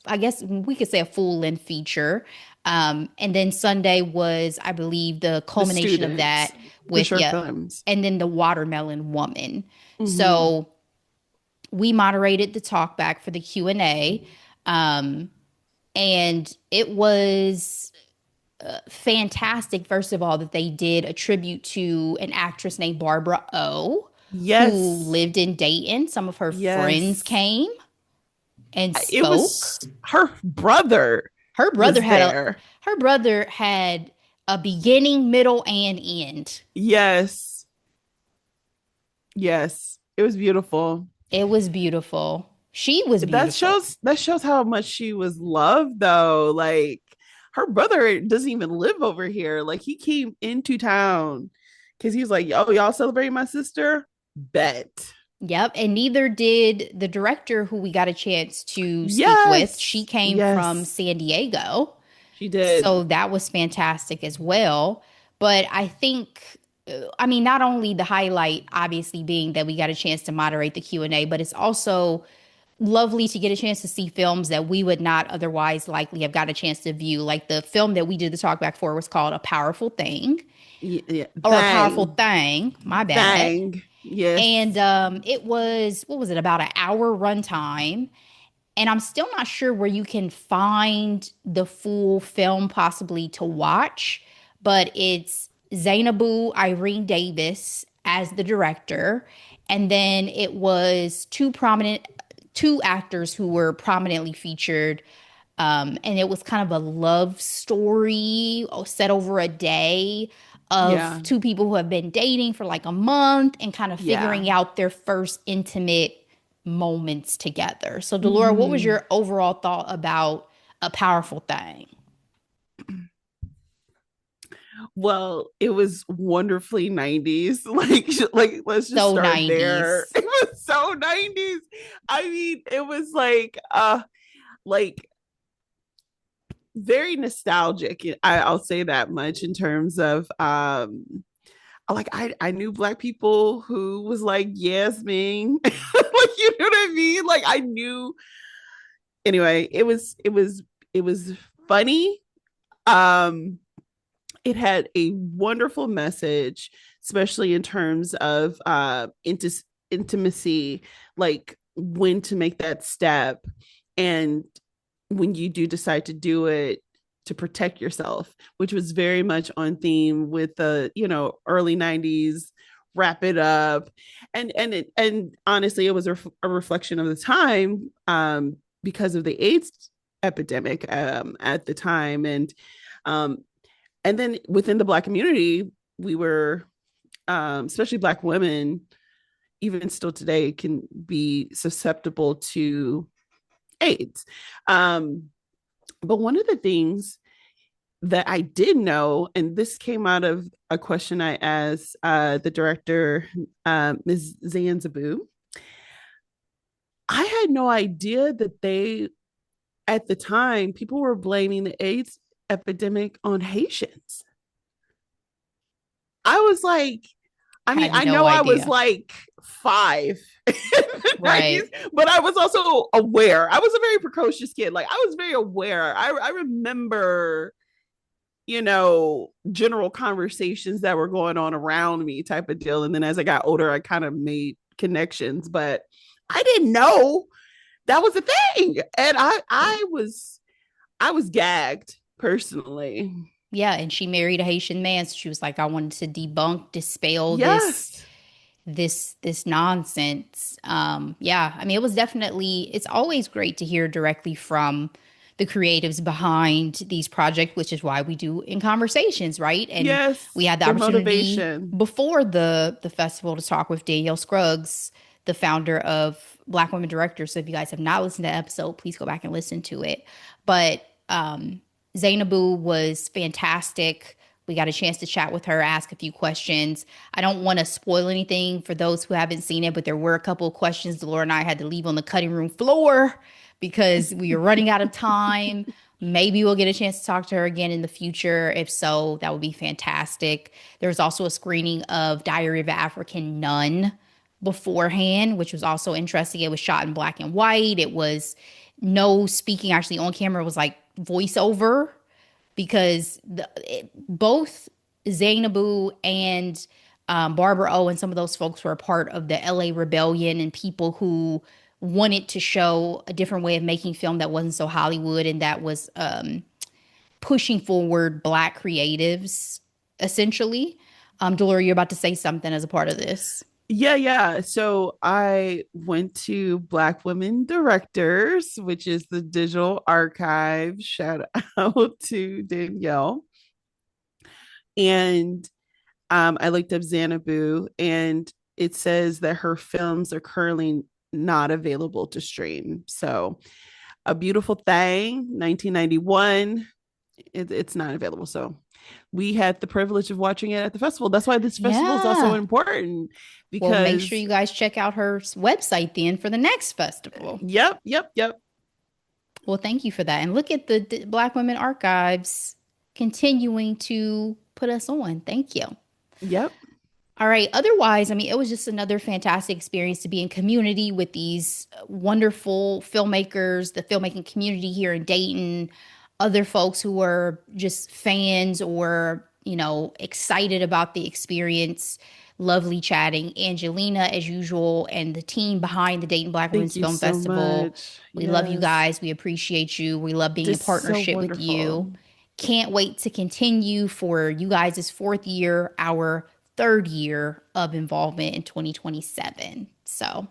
I guess we could say a full length feature. And then Sunday was, I believe, the The culmination of students, that the with, short yeah, films. and then the Watermelon Woman. Mm-hmm. So we moderated the talk back for the Q&A. Um, and it was fantastic, first of all, that they did a tribute to an actress named Barbara O, who Yes. lived in Dayton. Some of her friends Yes. came and It spoke. was her brother Her brother was had a there. her brother had a beginning, middle, and end. Yes. Yes. It was beautiful. It was beautiful. She was That beautiful. shows how much she was loved though. Like her brother doesn't even live over here. Like he came into town because he was like, oh, y'all celebrating my sister? Bet. Yep, and neither did the director who we got a chance to speak with. She Yes. came from Yes. San Diego. She did. So that was fantastic as well. But I think I mean not only the highlight obviously being that we got a chance to moderate the Q&A, but it's also lovely to get a chance to see films that we would not otherwise likely have got a chance to view. Like the film that we did the talk back for was called A Powerful Thing Yeah. or A Powerful Thang. Thing, my bad. Thang. Yes. And it was, what was it, about an hour runtime. And I'm still not sure where you can find the full film possibly to watch, but it's Zainabu Irene Davis as the director. And then it was two actors who were prominently featured. And it was kind of a love story set over a day of Yeah. two people who have been dating for like a month and kind of Yeah. figuring out their first intimate moments together. So, Delora, what was Mhm. your overall thought about A Powerful Thing? Well, it was wonderfully 90s. Like let's just So start there. 90s. It was so 90s. I mean, it was like very nostalgic. I'll say that much in terms of like I knew black people who was like, yes, Ming. Like you know what I mean? Like I knew anyway, it was funny. Um it had a wonderful message, especially in terms of intimacy, like when to make that step, and when you do decide to do it, to protect yourself, which was very much on theme with the, early 90s wrap it up. And honestly, it was a reflection of the time, because of the AIDS epidemic, at the time. Um, and then within the Black community, we were, especially Black women, even still today, can be susceptible to AIDS. But one of the things that I did know, and this came out of a question I asked the director, Ms. Zanzibu, I had no idea that at the time, people were blaming the AIDS epidemic on Haitians. I was like, Had I no know I was idea. like 5 in the Right. 90s, but I was also aware. I was a very precocious kid. Like, I was very aware. I remember, general conversations that were going on around me, type of deal. And then as I got older, I kind of made connections, but I didn't know that was a thing. And I was gagged personally. Yeah, and she married a Haitian man, so she was like, I wanted to debunk, dispel this Yes. this nonsense. Yeah, I mean, it was definitely, it's always great to hear directly from the creatives behind these projects, which is why we do in conversations, right? And we Yes. had the Their opportunity motivation. before the festival to talk with Danielle Scruggs, the founder of Black Women Directors. So if you guys have not listened to that episode, please go back and listen to it. But Zainabu was fantastic. We got a chance to chat with her, ask a few questions. I don't want to spoil anything for those who haven't seen it, but there were a couple of questions Delora and I had to leave on the cutting room floor because we were running out of time. Maybe we'll get a chance to talk to her again in the future. If so, that would be fantastic. There was also a screening of Diary of an African Nun beforehand, which was also interesting. It was shot in black and white. It was no speaking actually on camera. It was like voiceover because both Zainabu and Barbara O and some of those folks were a part of the LA Rebellion and people who wanted to show a different way of making film that wasn't so Hollywood and that was pushing forward Black creatives, essentially. Delora, you're about to say something as a part of this. Yeah, yeah. So I went to Black Women Directors, which is the digital archive. Shout out to Danielle. And I looked up Xanadu, and it says that her films are currently not available to stream. So, A Beautiful Thing, 1991, it's not available. So, we had the privilege of watching it at the festival. That's why this festival is also Yeah. important, Well, make sure because, you guys check out her website then for the next festival. yep, yep, yep, Well, thank you for that. And look at the Black Women Archives continuing to put us on. Thank you. yep. All right. Otherwise, I mean, it was just another fantastic experience to be in community with these wonderful filmmakers, the filmmaking community here in Dayton, other folks who were just fans or, excited about the experience. Lovely chatting. Angelina, as usual, and the team behind the Dayton Black Thank Women's you Film so Festival. much. We love you Yes. guys. We appreciate you. We love being in Just so partnership with wonderful. you. Can't wait to continue for you guys' fourth year, our third year of involvement in 2027. So,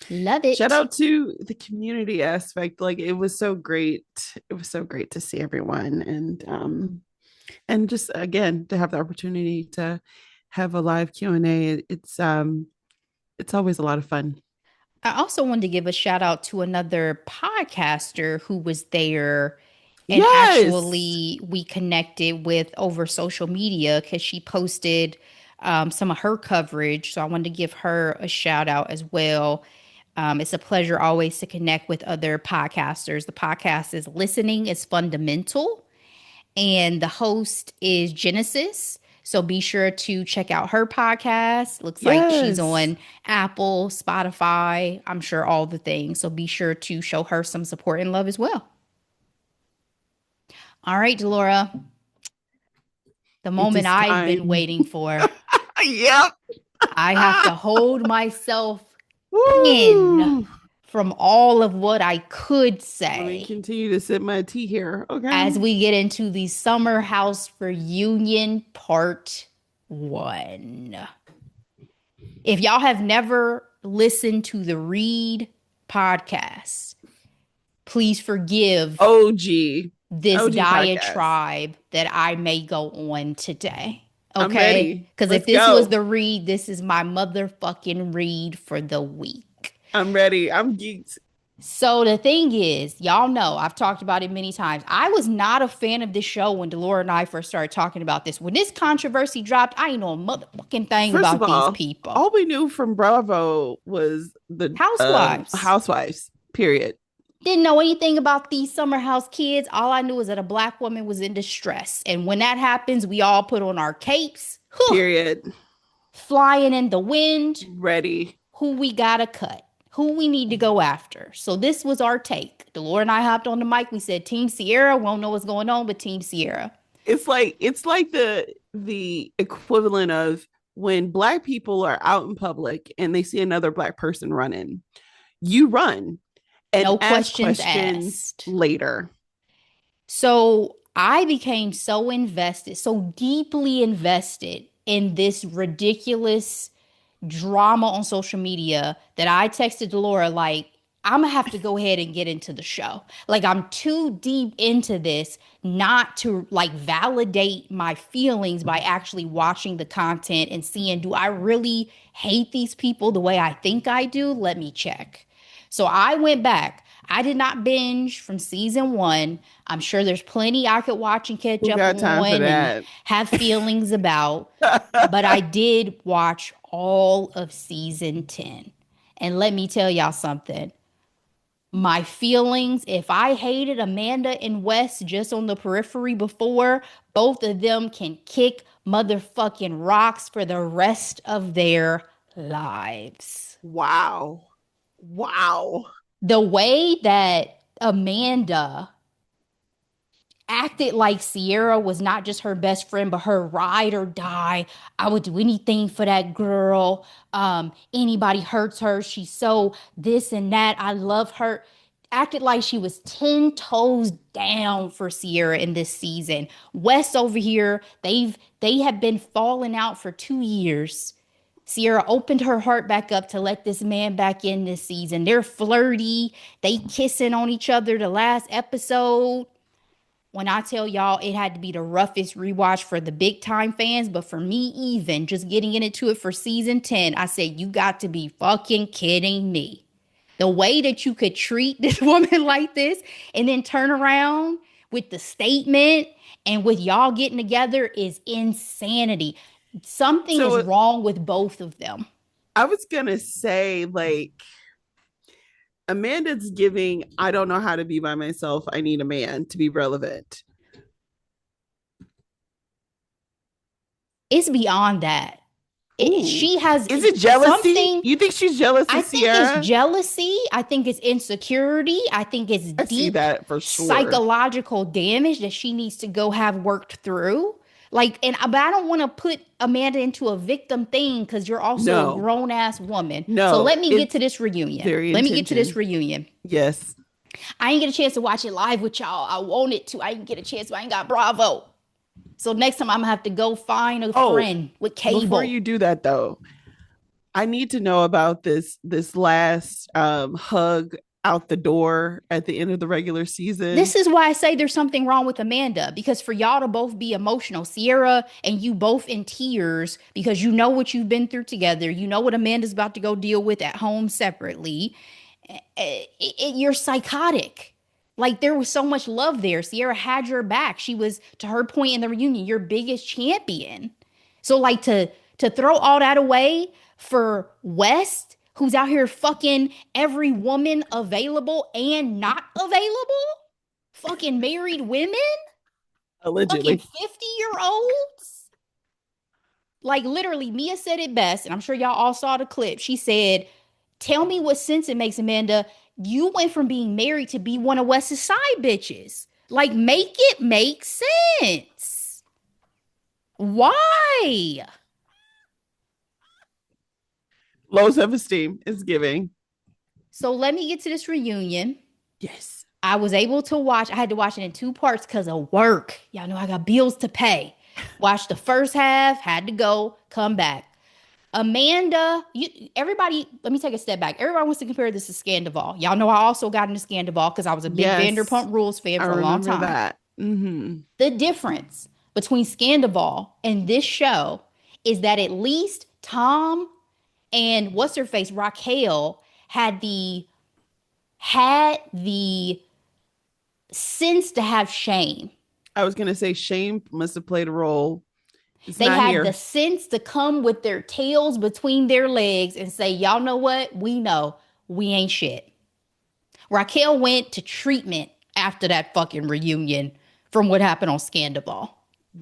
love Shout it. out to the community aspect. Like, it was so great. It was so great to see everyone, and just again to have the opportunity to have a live Q&A. It's always a lot of fun. I also wanted to give a shout out to another podcaster who was there and Yes. actually we connected with over social media because she posted some of her coverage. So I wanted to give her a shout out as well. It's a pleasure always to connect with other podcasters. The podcast is Listening is Fundamental, and the host is Genesis. So be sure to check out her podcast. Looks like she's Yes. on Apple, Spotify, I'm sure all the things. So be sure to show her some support and love as well. All right, Delora, the It moment is I've been time. waiting for. Yep. I have to hold myself in. Woo. from all of what I could Let me say continue to sip my tea here. Okay. as we get into the Summer House Reunion Part 1. If y'all have never listened to the Read podcast, please forgive OG. this OG podcast. diatribe that I may go on today. I'm Okay? ready. Because if Let's this was go. the read, this is my motherfucking read for the week. I'm ready. I'm geeked. So the thing is, y'all know, I've talked about it many times. I was not a fan of this show when Delora and I first started talking about this. When this controversy dropped, I ain't know a motherfucking thing First of about these people. all we knew from Bravo was the Housewives. housewives, period. Didn't know anything about these summer house kids. All I knew was that a black woman was in distress. And when that happens, we all put on our capes, Period. flying in the wind, Ready. who we gotta cut, who we need to go after. So this was our take. Delora and I hopped on the mic. We said, Team Sierra, won't know what's going on, but Team Sierra. It's like the equivalent of when black people are out in public and they see another black person running, you run and No ask questions questions asked. later. So I became so invested, so deeply invested in this ridiculous drama on social media that I texted Delora, like, I'm gonna have to go ahead and get into the show. Like, I'm too deep into this not to like validate my feelings by actually watching the content and seeing, do I really hate these people the way I think I do? Let me check. So I went back. I did not binge from season 1. I'm sure there's plenty I could watch and catch Who up got time for on and that? have feelings about, but I did watch all of season 10. And let me tell y'all something. My feelings, if I hated Amanda and Wes just on the periphery before, both of them can kick motherfucking rocks for the rest of their lives. Wow. Wow. The way that Amanda acted like Sierra was not just her best friend, but her ride or die. I would do anything for that girl. Anybody hurts her, she's so this and that. I love her. Acted like she was 10 toes down for Sierra in this season. Wes over here, they have been falling out for 2 years. Sierra opened her heart back up to let this man back in this season. They're flirty. They kissing on each other the last episode. When I tell y'all it had to be the roughest rewatch for the big time fans, but for me, even just getting into it for season 10, I said, you got to be fucking kidding me. The way that you could treat this woman like this and then turn around with the statement and with y'all getting together is insanity. Something is So wrong with both of them. I was gonna say, like, Amanda's giving, I don't know how to be by myself. I need a man to be relevant. It's beyond that. Ooh. She has Is it jealousy? something. You think she's jealous I of think it's Sierra? jealousy. I think it's insecurity. I think it's I see deep that for sure. psychological damage that she needs to go have worked through. Like, and but I don't want to put Amanda into a victim thing because you're also a No, grown ass woman. So no, let me get it's to this reunion. very Let me get to this intention. reunion. Yes. I ain't get a chance to watch it live with y'all. I wanted to. I didn't get a chance. I ain't got Bravo. So next time I'm gonna have to go find a Oh, friend with before cable. you do that though, I need to know about this last hug out the door at the end of the regular season. This is why I say there's something wrong with Amanda because for y'all to both be emotional, Sierra and you both in tears because you know what you've been through together, you know what Amanda's about to go deal with at home separately. You're psychotic. Like there was so much love there. Sierra had your back. She was, to her point in the reunion, your biggest champion. So like to throw all that away for West, who's out here fucking every woman available and not available, fucking married women, fucking Allegedly. 50-year-olds. Like literally, Mia said it best, and I'm sure y'all all saw the clip. She said, tell me what sense it makes, Amanda. You went from being married to be one of West's side bitches. Like, make it make sense. Why? Low self-esteem is giving. So let me get to this reunion. Yes. I was able to watch, I had to watch it in two parts because of work. Y'all know I got bills to pay. Watch the first half, had to go, come back. Amanda, everybody, let me take a step back. Everybody wants to compare this to Scandival. Y'all know I also got into Scandival because I was a big Yes. Vanderpump Rules fan I for a long remember time. that. Mm-hmm. The difference between Scandival and this show is that at least Tom and what's her face, Raquel, had the sense to have shame. I was gonna say shame must have played a role. It's They not had the here. sense to come with their tails between their legs and say, y'all know what? We know we ain't shit. Raquel went to treatment after that fucking reunion from what happened on Scandival.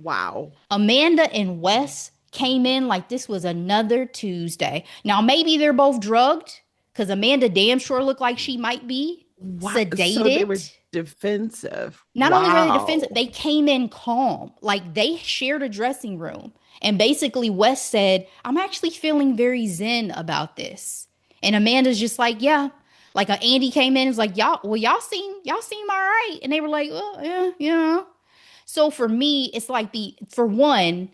Wow. Amanda and Wes came in like this was another Tuesday. Now, maybe they're both drugged because Amanda damn sure looked like she might be Wow. So they were sedated. defensive. Not only were they defensive, Wow. they came in calm. Like they shared a dressing room. And basically, Wes said, I'm actually feeling very zen about this. And Amanda's just like, yeah. Like Andy came in and was like, y'all, well, y'all seem all right. And they were like, oh, yeah, yeah. So for me, it's like for one,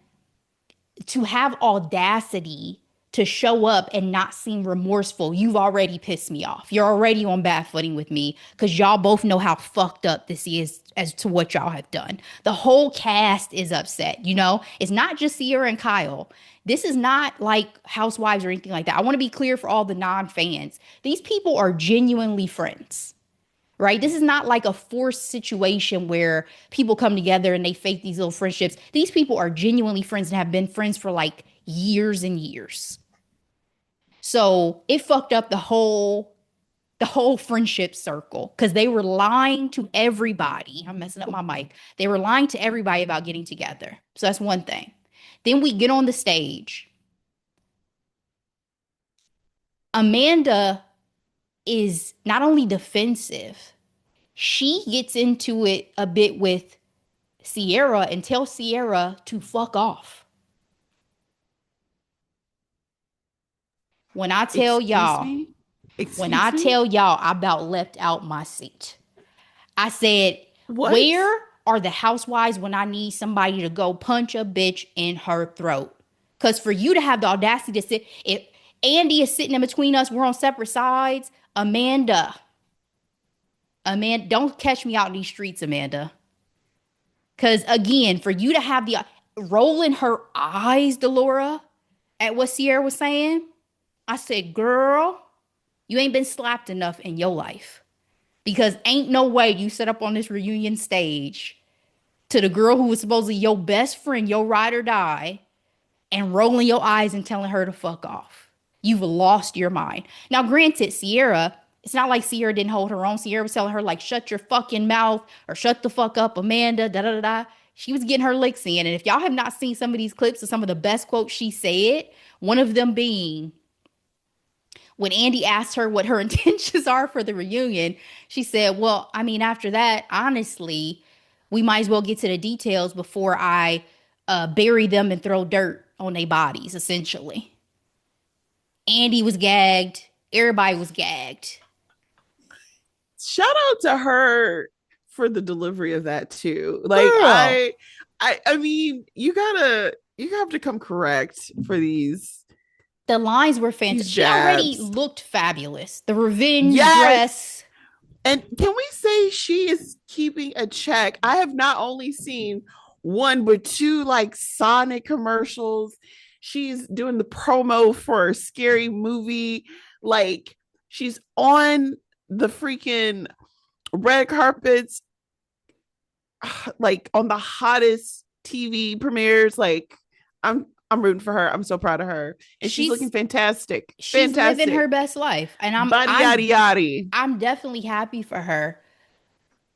to have audacity to show up and not seem remorseful, you've already pissed me off. You're already on bad footing with me because y'all both know how fucked up this is as to what y'all have done. The whole cast is upset, you know? It's not just Sierra and Kyle. This is not like Housewives or anything like that. I want to be clear for all the non fans. These people are genuinely friends, right? This is not like a forced situation where people come together and they fake these little friendships. These people are genuinely friends and have been friends for like years and years. So it fucked up the whole friendship circle because they were lying to everybody. I'm messing up my mic. They were lying to everybody about getting together. So that's one thing. Then we get on the stage. Amanda is not only defensive, she gets into it a bit with Sierra and tells Sierra to fuck off. When I tell Excuse y'all, me? when I Excuse me? tell y'all, I about left out my seat. I said, What? where are the housewives when I need somebody to go punch a bitch in her throat? Because for you to have the audacity to sit, if Andy is sitting in between us, we're on separate sides. Amanda, don't catch me out in these streets, Amanda. Because again, for you to have the rolling her eyes, Delora, at what Sierra was saying, I said, girl, you ain't been slapped enough in your life. Because ain't no way you set up on this reunion stage to the girl who was supposedly your best friend, your ride or die, and rolling your eyes and telling her to fuck off. You've lost your mind. Now, granted, Sierra, it's not like Sierra didn't hold her own. Sierra was telling her, like, shut your fucking mouth or shut the fuck up, Amanda, da da da da. She was getting her licks in. And if y'all have not seen some of these clips of some of the best quotes she said, one of them being, when Andy asked her what her intentions are for the reunion, she said, well, I mean, after that, honestly, we might as well get to the details before I bury them and throw dirt on their bodies, essentially. Andy was gagged. Everybody was gagged. Shout out to her for the delivery of that too. Like Girl, I mean, you have to come correct for the lines were these fantastic. She already jabs. looked fabulous. The revenge Yes. dress. And can we say she is keeping a check? I have not only seen one but two like Sonic commercials. She's doing the promo for a scary movie. Like she's on the freaking red carpets, like on the hottest TV premieres. Like I'm rooting for her. I'm so proud of her. And she's looking She's fantastic. she's living her Fantastic. best life. And I'm Body yaddy I'm yaddy. I'm definitely happy for her.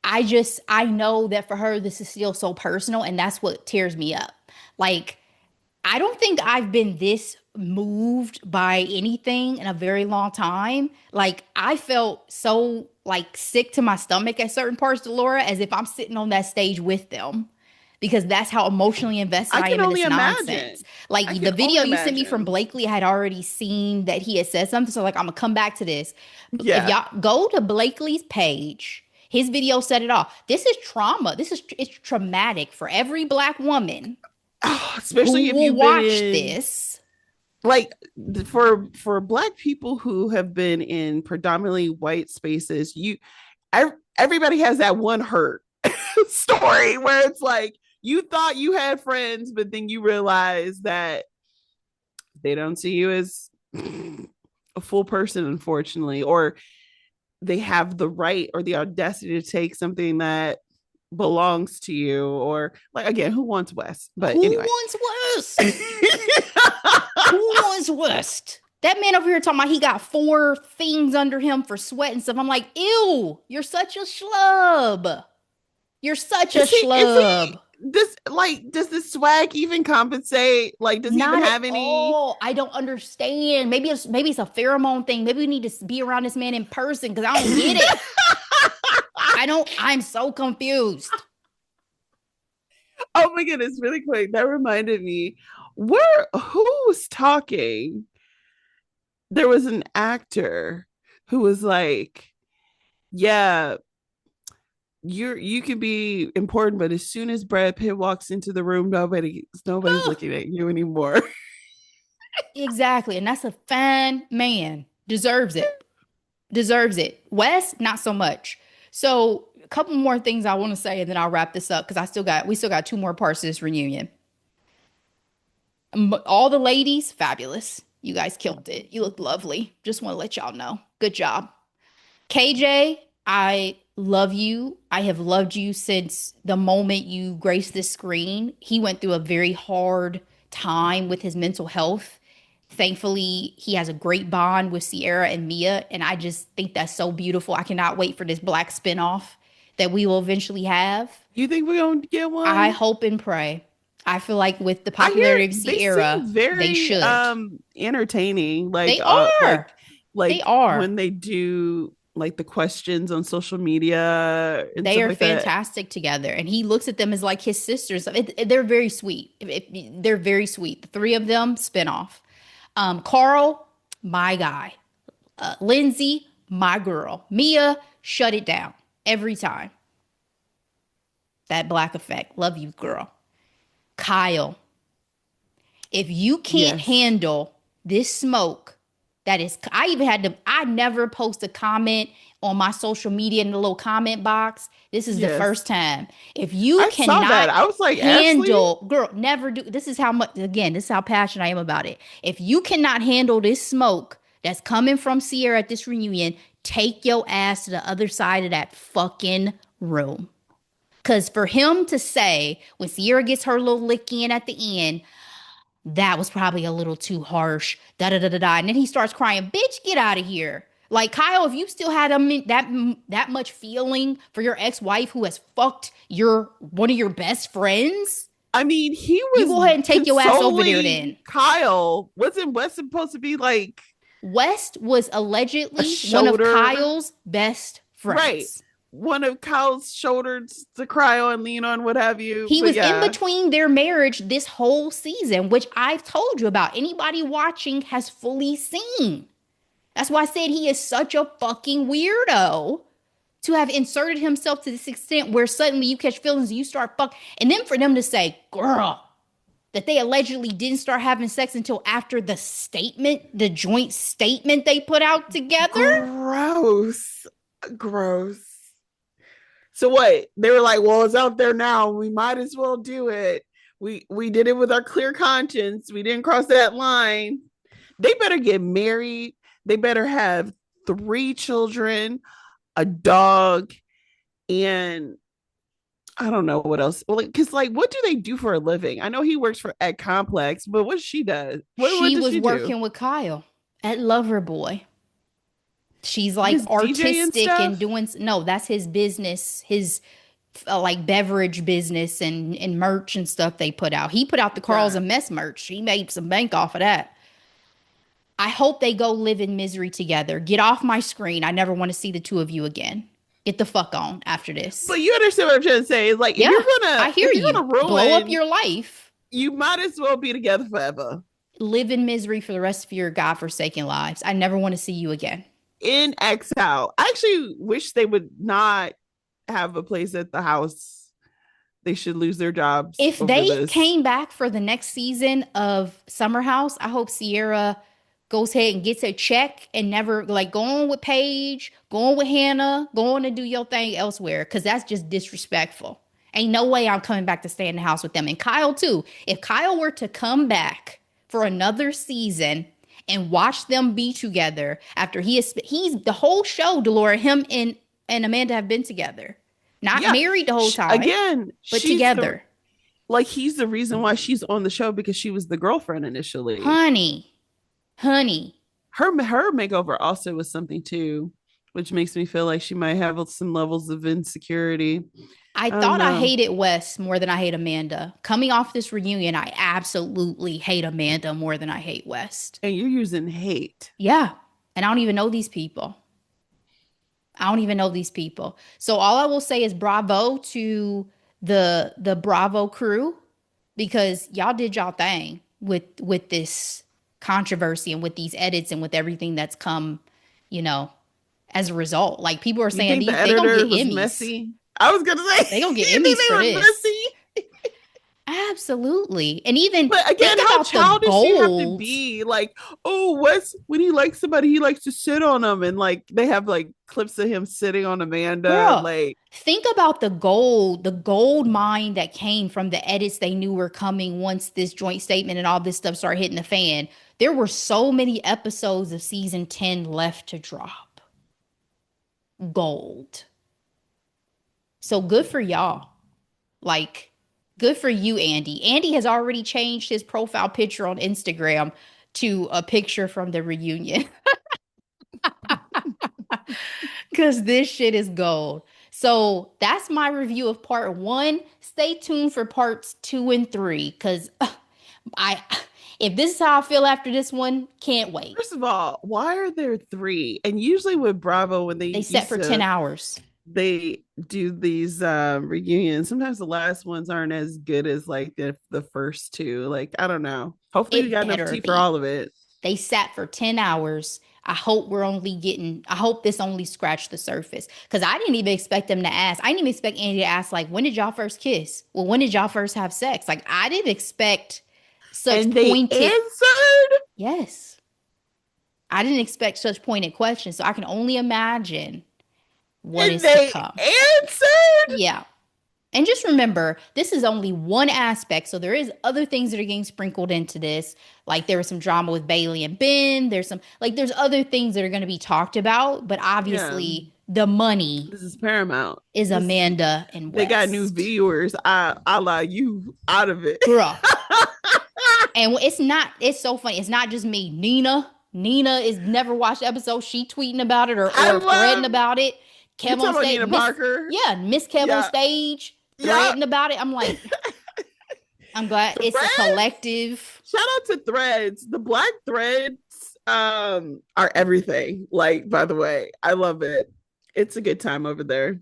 I know that for her this is still so personal and that's what tears me up. Like I don't think I've been this moved by anything in a very long time. Like I felt so like sick to my stomach at certain parts, Delora, as if I'm sitting on that stage with them. because that's how emotionally invested I I can am in only this imagine. nonsense. Like I the can only video you sent me from imagine. Blakely, I had already seen that he had said something. So like I'm gonna come back to this. If Yeah. y'all go to Blakely's page, his video said it all. This is trauma. It's traumatic for every black woman Oh, who especially if will you've been watch in this. like for black people who have been in predominantly white spaces, everybody has that one hurt story where it's like you thought you had friends, but then you realize that they don't see you as a full person, unfortunately, or they have the right or the audacity to take something that belongs to you, or like again, who wants West? But Who anyway. wants West? Who wants West? That man over here talking about he got 4 things under him for sweat and stuff. I'm like, ew, you're such a schlub. You're such a Is he schlub. this like does the swag even compensate? Like, does he even Not at have any? all. I don't understand. Maybe it's a pheromone thing. Maybe we need to be around this man in person because I don't get it. I don't. I'm so confused. Oh my goodness, really quick. That reminded me. Who was talking? There was an actor who was like, yeah, you can be important, but as soon as Brad Pitt walks into the room, nobody's looking at you anymore. Exactly, and that's a fine man. Deserves it. Deserves it. Wes, not so much. So, a couple more things I want to say, and then I'll wrap this up because we still got 2 more parts to this reunion. All the ladies, fabulous. You guys killed it. You look lovely. Just want to let y'all know. Good job. KJ, I love you. I have loved you since the moment you graced this screen. He went through a very hard time with his mental health. Thankfully, he has a great bond with Sierra and Mia, and I just think that's so beautiful. I cannot wait for this black spinoff that we will eventually have. You think we're gonna get I one? hope and pray. I feel like with the I hear popularity of they seem Sierra, they very should. entertaining. They are. They Like are. when they do like the questions on social media and They stuff are like that. fantastic together, and he looks at them as like his sisters. They're very sweet. They're very sweet. The 3 of them spinoff. Carl, my guy. Lindsay, my girl. Mia, shut it down every time. That black effect. Love you, girl. Kyle, if you can't Yes. handle this smoke, I never post a comment on my social media in the little comment box. This is the Yes. first time. If you I saw that. cannot I was like, Ashley, handle, girl, never do. This is how much, again, this is how passionate I am about it. If you cannot handle this smoke that's coming from Sierra at this reunion, take your ass to the other side of that fucking room. Because for him to say, when Sierra gets her little lick in at the end, that was probably a little too harsh. Da da da da da. And then he starts crying, "Bitch, get out of here!" Like Kyle, if you still had that much feeling for your ex wife who has fucked your one of your best friends, I mean, he you was go ahead and take your ass over there. consoling Then Kyle. Wasn't Wes supposed to be like West was a allegedly one of shoulder? Kyle's best Right. friends. One of Kyle's shoulders to cry on, lean on, what have you. He But was in yeah, between their marriage this whole season, which I've told you about. Anybody watching has fully seen. That's why I said he is such a fucking weirdo to have inserted himself to this extent where suddenly you catch feelings and you start fuck. And then for them to say, girl, that they allegedly didn't start having sex until after the statement, the joint statement they put out together. gross. Gross. So what? They were like, well, it's out there now. We might as well do it. We did it with our clear conscience. We didn't cross that line. They better get married. They better have 3 children, a dog, and I don't know what else. Well, because like, what do they do for a living? I know he works for Ed Complex, but what she does? What She does was she do? working with Kyle at Loverboy. She's like His DJ and artistic and stuff. doing, no, that's his business, his like beverage business and merch and stuff they put out. He put out the Carl's God. a Mess merch. He made some bank off of that. I hope they go live in misery together. Get off my screen. I never want to see the 2 of you again. Get the fuck on after this. But you understand what I'm trying to say? It's like Yeah, I hear if you're you. gonna Blow up ruin, your life. you might as well be together forever. Live in misery for the rest of your godforsaken lives. I never want to see you again. In exile. I actually wish they would not have a place at the house. They should lose their jobs If over they this. came back for the next season of Summer House, I hope Sierra goes ahead and gets a check and never like go on with Paige, go on with Hannah, go on and do your thing elsewhere because that's just disrespectful. Ain't no way I'm coming back to stay in the house with them. And Kyle, too. If Kyle were to come back for another season and watch them be together after he's the whole show, Delora, him and Amanda have been together. Not Yeah. married the whole time, Again, but she's the together. like he's the reason why she's on the show because she was the girlfriend initially. Honey, honey. Her makeover also was something too, which makes me feel like she might have some levels of insecurity. I I don't thought I know. hated Wes more than I hate Amanda. Coming off this reunion, I absolutely hate Amanda more than I hate West. And you're using hate. Yeah. And I don't even know these people. I don't even know these people. So all I will say is bravo to the Bravo crew because y'all did y'all thing with this controversy and with these edits and with everything that's come, you know, as a result. Like people are You saying think the these they gonna editor get was Emmys. messy? I was gonna say They gonna get you think Emmys they for were this. messy? Absolutely. And even But again, think how about the childish do you have to gold. be? Like, oh, what's when he likes somebody, he likes to sit on them, and like they have like clips of him sitting on Amanda. Girl, Like, think about the gold mine that came from the edits they knew were coming once this joint statement and all this stuff started hitting the fan. There were so many episodes of season 10 left to drop. Gold. So good for y'all. Like, good for you, Andy. Andy has already changed his profile picture on Instagram to a picture from the reunion. Because this shit is gold. So that's my review of part one. Stay tuned for parts two and three. Because I, if this is how I feel after this one, can't wait. first of all, why are there three? And usually with Bravo, when They they set used for 10 to hours. they do these reunions, sometimes the last ones aren't as good as like the first two. Like, I don't know. Hopefully you It got enough better tea for be. all of it. They sat for 10 hours. I hope this only scratched the surface. Because I didn't even expect them to ask. I didn't even expect Andy to ask, like, when did y'all first kiss? Well, when did y'all first have sex? Like, I didn't expect such And they pointed, answered. yes. I didn't expect such pointed questions. So I can only imagine what And is to they come. answered. Yeah. And just remember, this is only one aspect. So there is other things that are getting sprinkled into this. Like there was some drama with Bailey and Ben. There's other things that are going to be talked about. But Yeah, obviously, the money this is Paramount. is This is Amanda and they got new West. viewers. I lie you out of it. Bruh. And it's so funny. It's not just me. Nina is never watched the episode. She tweeting about it I or threading love about it. you Kev talking on about stage, Nina Parker. Miss Kev on Yeah, stage yeah. threading about it. I'm like, I'm glad it's a Threads. collective. Shout out to Threads. The black threads are everything. Like, by the way, I love it. It's a good time over there.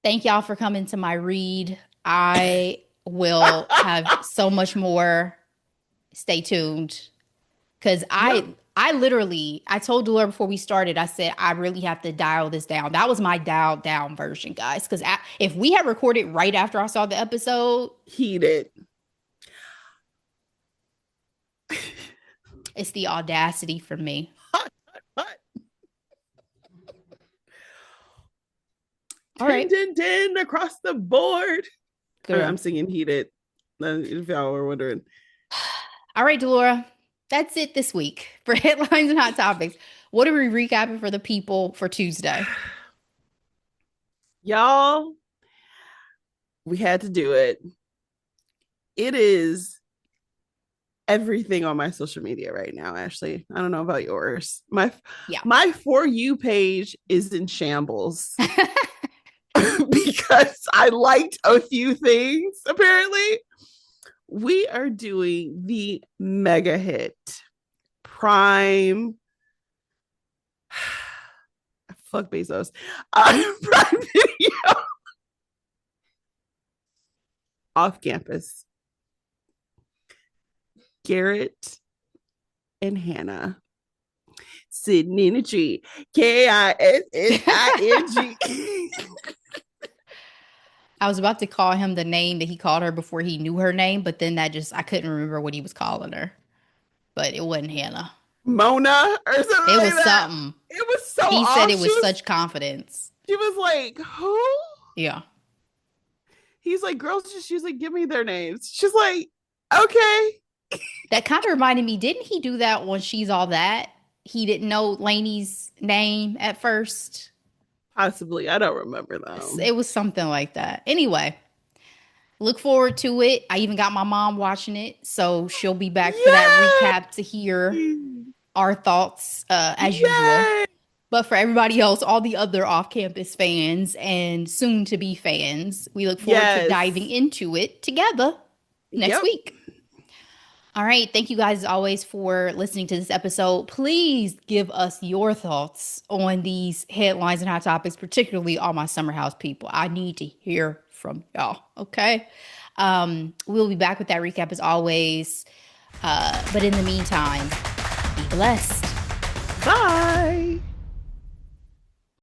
Thank y'all for coming to my read. I will have so much more. Stay tuned. Cause Yep. I told Delora before we started, I said, I really have to dial this down. That was my dialed down version, guys. Cause if we had recorded right after I saw the episode, Heated. it's the audacity for me. Hot, hot. All 10, right. 10, 10 across the board. Girl. I'm singing Heated. If y'all were wondering. All right, Delora. That's it this week for headlines and hot topics. What are we recapping for the people for Tuesday? Y'all, we had to do it. It is everything on my social media right now, Ashley. I don't know about yours. My For You page is in shambles because I liked a few things, apparently. We are doing the mega hit prime fuck Bezos. Prime Video off campus. Garrett and Hannah sitting in a tree. KISSING. I was about to call him the name that he called her before he knew her name, but then I couldn't remember what he was calling her. But it wasn't Hannah. Mona or something It like was that. something. It was so He off. said it with such confidence. She was like, who? Yeah. He's like, girls just usually give me their names. She's like, okay. That kind of reminded me, didn't he do that when She's All That? He didn't know Lainey's name at first. Possibly. I don't remember though. It was something like that. Anyway, look forward to it. I even got my mom watching it, so she'll be back for that recap to hear our thoughts as usual. But for everybody else, all the other off-campus fans and soon-to-be fans, we look forward to diving into it together next week. All right. Thank you guys, as always, for listening to this episode. Please give us your thoughts on these headlines and hot topics, particularly all my summer house people. I need to hear from y'all. Okay. We'll be back with that recap as always. But in the meantime, be blessed. Bye.